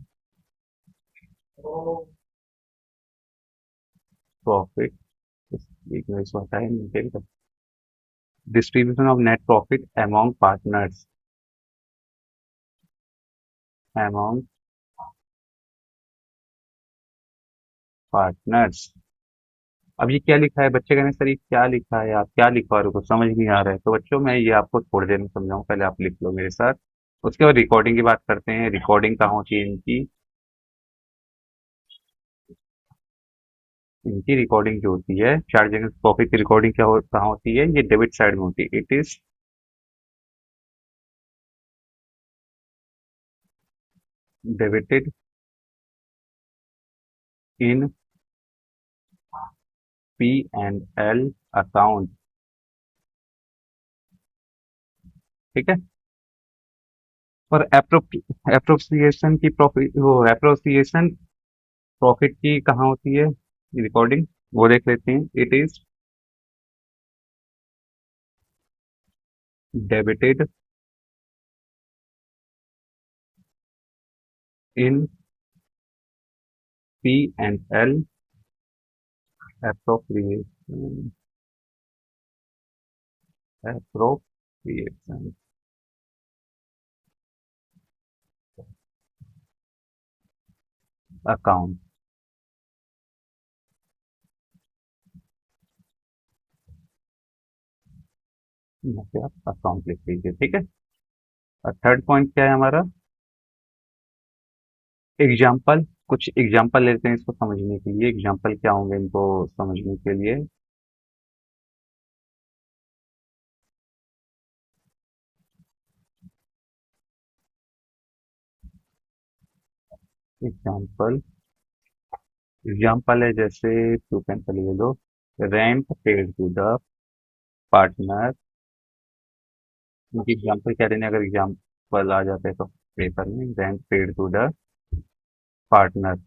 A: profit, एक मिनट इसको हटाए नहीं, distribution of net profit among partners, among partners. अब ये क्या लिखा है? बच्चे कहने सर ये क्या लिखा है, आप क्या लिखवा रहे हो, कुछ समझ नहीं आ रहा है। तो बच्चों मैं ये आपको थोड़ी देर में समझाऊं, पहले आप लिख लो मेरे साथ। उसके बाद रिकॉर्डिंग की बात करते हैं। रिकॉर्डिंग कहाँ होती है इनकी? इनकी रिकॉर्डिंग जो होती है चार्ज अगेंस्ट प्रॉफिट की रिकॉर्डिंग कहाँ होती है? ये डेबिट साइड में होती है। It is debited in P&L account, ठीक है। और एप्रोप्रिएशन की प्रॉफिट, वो एप्रोप्रिएशन प्रॉफिट की कहाँ होती है रिकॉर्डिंग, वो देख लेते हैं। It is debited in P&L appropriation appropriation account, यहाँ पे आप अकाउंट लिख लीजिए, ठीक है। और थर्ड पॉइंट क्या है हमारा? एग्जाम्पल, कुछ एग्जाम्पल लेते हैं इसको समझने के लिए। एग्जाम्पल क्या होंगे इनको समझने के लिए? एग्जाम्पल, एग्जाम्पल है जैसे टू कैन ले लो, rent paid to the partner. उनकी एग्जाम्पल क्या देने, अगर एग्जाम्पल आ जाते हैं तो पेपर में, rent paid to the partner,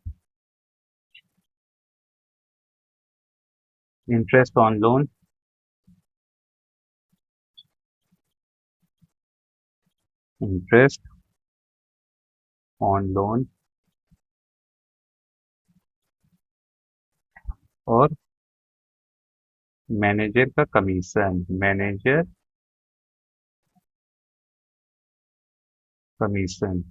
A: interest on loan, interest on loan, और मैनेजर का कमीशन, मैनेजर कमीशन।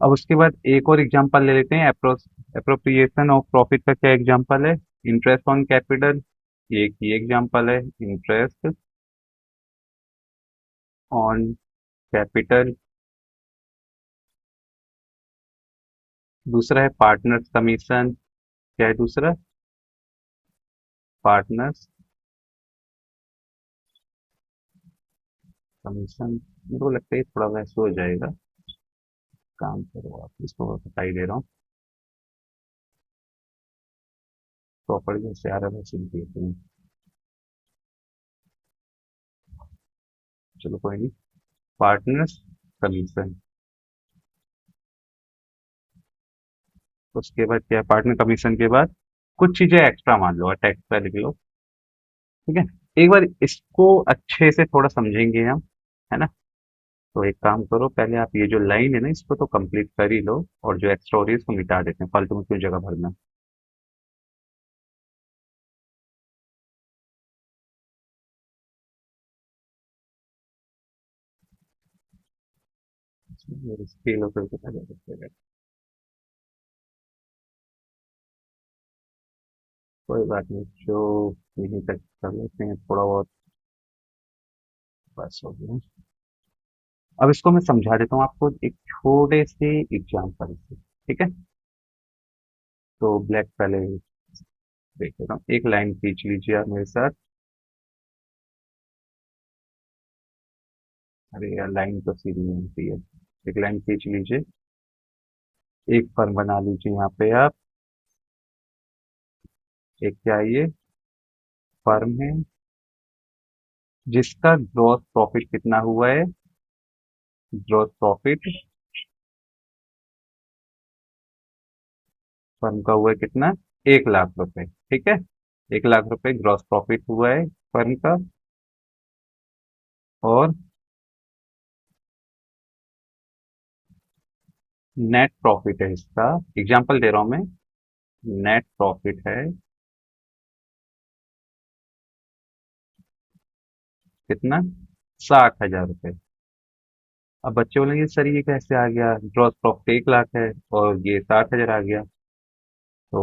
A: अब उसके बाद एक और एग्जांपल ले लेते हैं, अप्रोप्रिएशन ऑफ प्रॉफिट का क्या एग्जांपल है? इंटरेस्ट ऑन कैपिटल, ये एक ही एग्जांपल है, इंटरेस्ट ऑन कैपिटल। दूसरा है पार्टनर्स कमीशन, क्या है दूसरा? Partners commission. मेरे को लगता है थोड़ा वैसे हो जाएगा, काम करो आप, इसको बता ही दे रहा हूँ, प्रॉपर जैसे आ रहा है वैसे लिख देते हैं। चलो कोई नहीं, पार्टनर्स कमीशन। उसके बाद क्या है? पार्टनर कमीशन के बाद कुछ चीजें एक्स्ट्रा मान लो, टैक्स का लिख लो, ठीक है। एक बार इसको अच्छे से थोड़ा समझेंगे हम, है ना। तो एक काम करो, पहले आप ये जो लाइन है ना इसको तो कंप्लीट कर ही लो, और जो एक्स्ट्रा हो रही है इसको मिटा देते हैं, फालतू में क्यों जगह भरना। स्केल होकर के आ जाते हैं। कोई बात नहीं, जो यहीं तक कर लेते हैं थोड़ा बहुत, बस हो गया। अब इसको मैं समझा देता हूँ आपको एक छोटे से एग्जाम्पल से, ठीक है। तो ब्लैक पहले देख लेता हूँ, एक लाइन खींच लीजिए आप मेरे साथ। अरे यार लाइन तो सीधी नहीं होती है, एक लाइन खींच लीजिए, एक फर्म बना लीजिए यहाँ पे आप। एक क्या है ये? फर्म है जिसका ग्रॉस प्रॉफिट कितना हुआ है? ग्रॉस प्रॉफिट फर्म का हुआ है कितना? 1 लाख रुपए, ठीक है। 1 लाख रुपए ग्रॉस प्रॉफिट हुआ है फर्म का। और नेट प्रॉफिट है इसका, एग्जांपल दे रहा हूं मैं, नेट प्रॉफिट है कितना? 60,000 रुपए। अब बच्चे बोलेंगे सर ये कैसे आ गया, ग्रॉस प्रॉफिट 1 लाख है और ये 60,000 आ गया। तो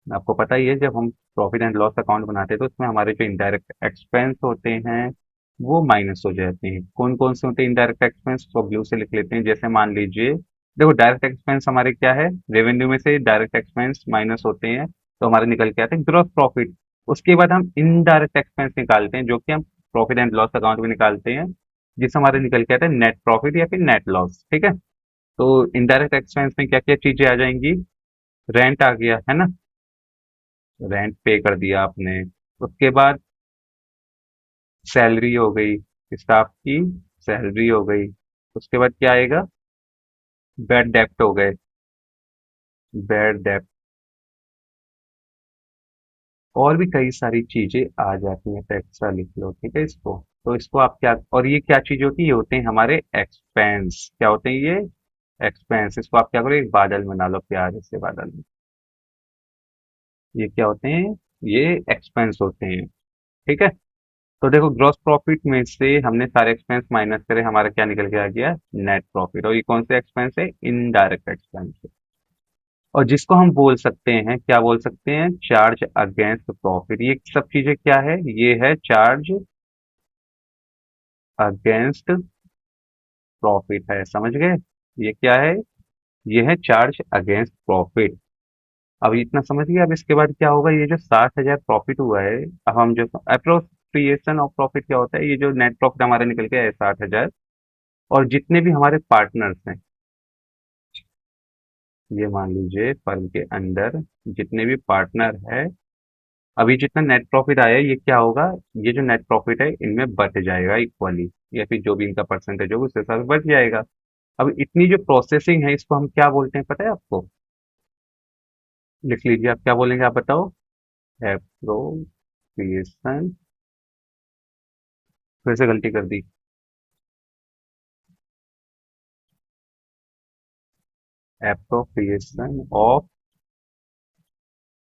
A: आपको पता ही है, जब हम प्रॉफिट एंड लॉस अकाउंट बनाते हैं तो उसमें हमारे जो इनडायरेक्ट एक्सपेंस होते हैं वो माइनस हो जाते हैं। कौन कौन से होते हैं इनडायरेक्ट एक्सपेंस, तो ब्लू से लिख लेते हैं। जैसे मान लीजिए, देखो डायरेक्ट एक्सपेंस हमारे क्या है, रेवेन्यू में से डायरेक्ट एक्सपेंस माइनस होते हैं तो हमारे निकल के आते हैं ग्रॉस प्रॉफिट। उसके बाद हम इनडायरेक्ट एक्सपेंस निकालते हैं जो कि हम प्रॉफिट एंड लॉस अकाउंट में निकालते हैं, जिससे हमारे निकल के आता है नेट प्रॉफिट या फिर नेट लॉस, ठीक है। तो इनडायरेक्ट एक्सपेंस में क्या क्या चीजें आ जाएंगी? रेंट आ गया है ना, रेंट पे कर दिया आपने। उसके बाद सैलरी हो गई, स्टाफ की सैलरी हो गई। उसके बाद क्या आएगा? बैड डेप्ट हो गए, बैड डेप्ट। और भी कई सारी चीजें आ जाती हैं, तो एक्स्ट्रा लिख लो, ठीक है इसको। तो इसको आप क्या, और ये क्या चीज होती है? ये होते हैं हमारे एक्सपेंस। क्या होते हैं ये? एक्सपेंस। इसको आप क्या करो, एक बादल बना लो प्यारे से बादल में। ये क्या होते हैं? ये एक्सपेंस होते हैं, ठीक है। तो देखो ग्रॉस प्रॉफिट में से हमने सारे एक्सपेंस माइनस करे, हमारा क्या निकल के आ गया, नेट प्रॉफिट। और ये कौन से एक्सपेंस है, इनडायरेक्ट एक्सपेंस है। और जिसको हम बोल सकते हैं, क्या बोल सकते हैं, चार्ज अगेंस्ट प्रॉफिट। ये सब चीजें क्या है, ये है चार्ज अगेंस्ट प्रॉफिट है, समझ गए। ये क्या है, ये है चार्ज अगेंस्ट प्रॉफिट। अब इतना समझ गए। अब इसके बाद क्या होगा, ये जो 60,000 प्रॉफिट हुआ है, अब हम जो अप्रोप्रिएशन ऑफ प्रॉफिट क्या होता है, ये जो नेट प्रॉफिट हमारा निकल के आया 60,000, और जितने भी हमारे पार्टनर्स हैं, ये मान लीजिए फर्म के अंदर जितने भी पार्टनर है, अभी जितना नेट प्रॉफिट आया है, ये क्या होगा, ये जो नेट प्रॉफिट है इनमें बट जाएगा इक्वली, या फिर जो भी इनका परसेंटेज होगा उस हिसाब से बच जाएगा। अब इतनी जो प्रोसेसिंग है, इसको हम क्या बोलते हैं पता है आपको, लिख लीजिए। आप क्या बोलेंगे, आप बताओ। एप्रोप्रिएशन, फिर से गलती कर दी। Appropriation of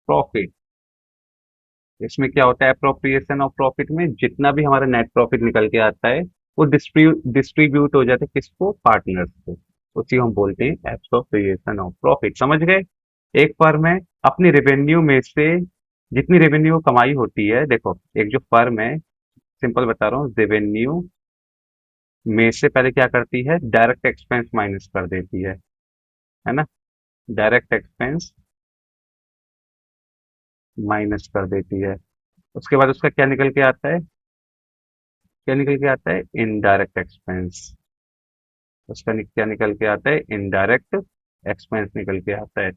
A: profit. इसमें क्या होता है, एप्रोप्रिएशन ऑफ प्रॉफिट में जितना भी हमारा नेट प्रॉफिट निकल के आता है, वो डिस्ट्रीब्यूट हो जाता है किसको, पार्टनर्स को। उसी को हम बोलते हैं एप्रोप्रिएशन ऑफ प्रॉफिट, समझ गए। एक फर्म है, अपनी रेवेन्यू में से जितनी रेवेन्यू कमाई होती है, देखो एक जो फर्म है, सिंपल बता रहा हूँ, रेवेन्यू में से पहले क्या करती है, डायरेक्ट एक्सपेंस माइनस कर देती है ना। डायरेक्ट एक्सपेंस माइनस कर देती है। उसके बाद उसका क्या निकल के आता है, क्या निकल के आता है, इनडायरेक्ट एक्सपेंस। उसका क्या निकल के आता है, इनडायरेक्ट एक्सपेंस निकल के आता है।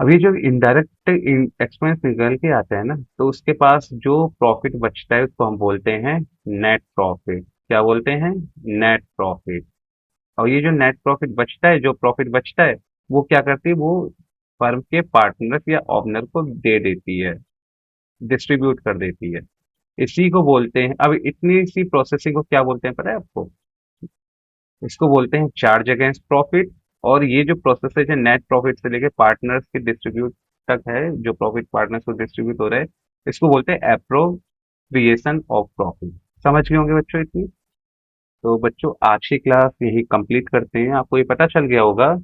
A: अब ये जो इनडायरेक्ट एक्सपेंस निकल के आता है ना, तो उसके पास जो प्रॉफिट बचता है उसको हम बोलते हैं नेट प्रॉफिट। क्या बोलते हैं, नेट प्रॉफिट। और ये जो नेट प्रॉफिट बचता है, जो प्रॉफिट बचता है, वो क्या करती है, वो फर्म के पार्टनर या ओनर को दे देती है, डिस्ट्रीब्यूट कर देती है। इसी को बोलते हैं, अब इतनी सी प्रोसेसिंग को क्या बोलते हैं पता है आपको, इसको बोलते हैं चार्ज अगेंस्ट प्रॉफिट। और ये जो प्रोसेस है नेट प्रॉफिट से लेके पार्टनर्स के डिस्ट्रीब्यूट तक है, जो प्रॉफिट पार्टनर्स को डिस्ट्रीब्यूट हो रहा है, इसको बोलते हैं एप्रोप्रिएशन ऑफ प्रॉफिट। समझ गए होंगे बच्चों इतनी। तो बच्चों आज की क्लास यही कंप्लीट करते हैं। आपको ये पता चल गया होगा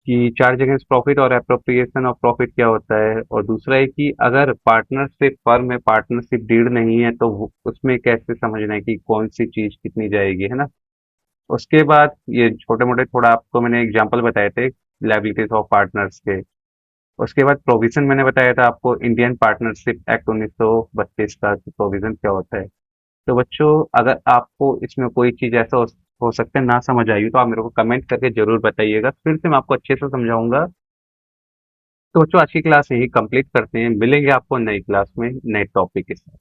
A: कि चार्ज अगेंस्ट प्रॉफिट और एप्रोप्रिएशन ऑफ प्रॉफिट क्या होता है। और दूसरा है कि अगर पार्टनरशिप फर्म में पार्टनरशिप डीड नहीं है, तो उसमें कैसे समझना है कि कौन सी चीज कितनी जाएगी, है ना। उसके बाद ये छोटे मोटे थोड़ा आपको मैंने एग्जांपल बताए थे लायबिलिटीज ऑफ पार्टनर्स के। उसके बाद प्रोविजन मैंने बताया था आपको, इंडियन पार्टनरशिप एक्ट 1932 का प्रोविजन क्या होता है। तो बच्चों अगर आपको इसमें कोई चीज ऐसा हो सकता है ना समझ आई हो, तो आप मेरे को कमेंट करके जरूर बताइएगा, फिर से मैं आपको अच्छे से समझाऊंगा। तो बच्चों आज की क्लास यही कंप्लीट करते हैं, मिलेंगे आपको नई क्लास में नए टॉपिक के साथ।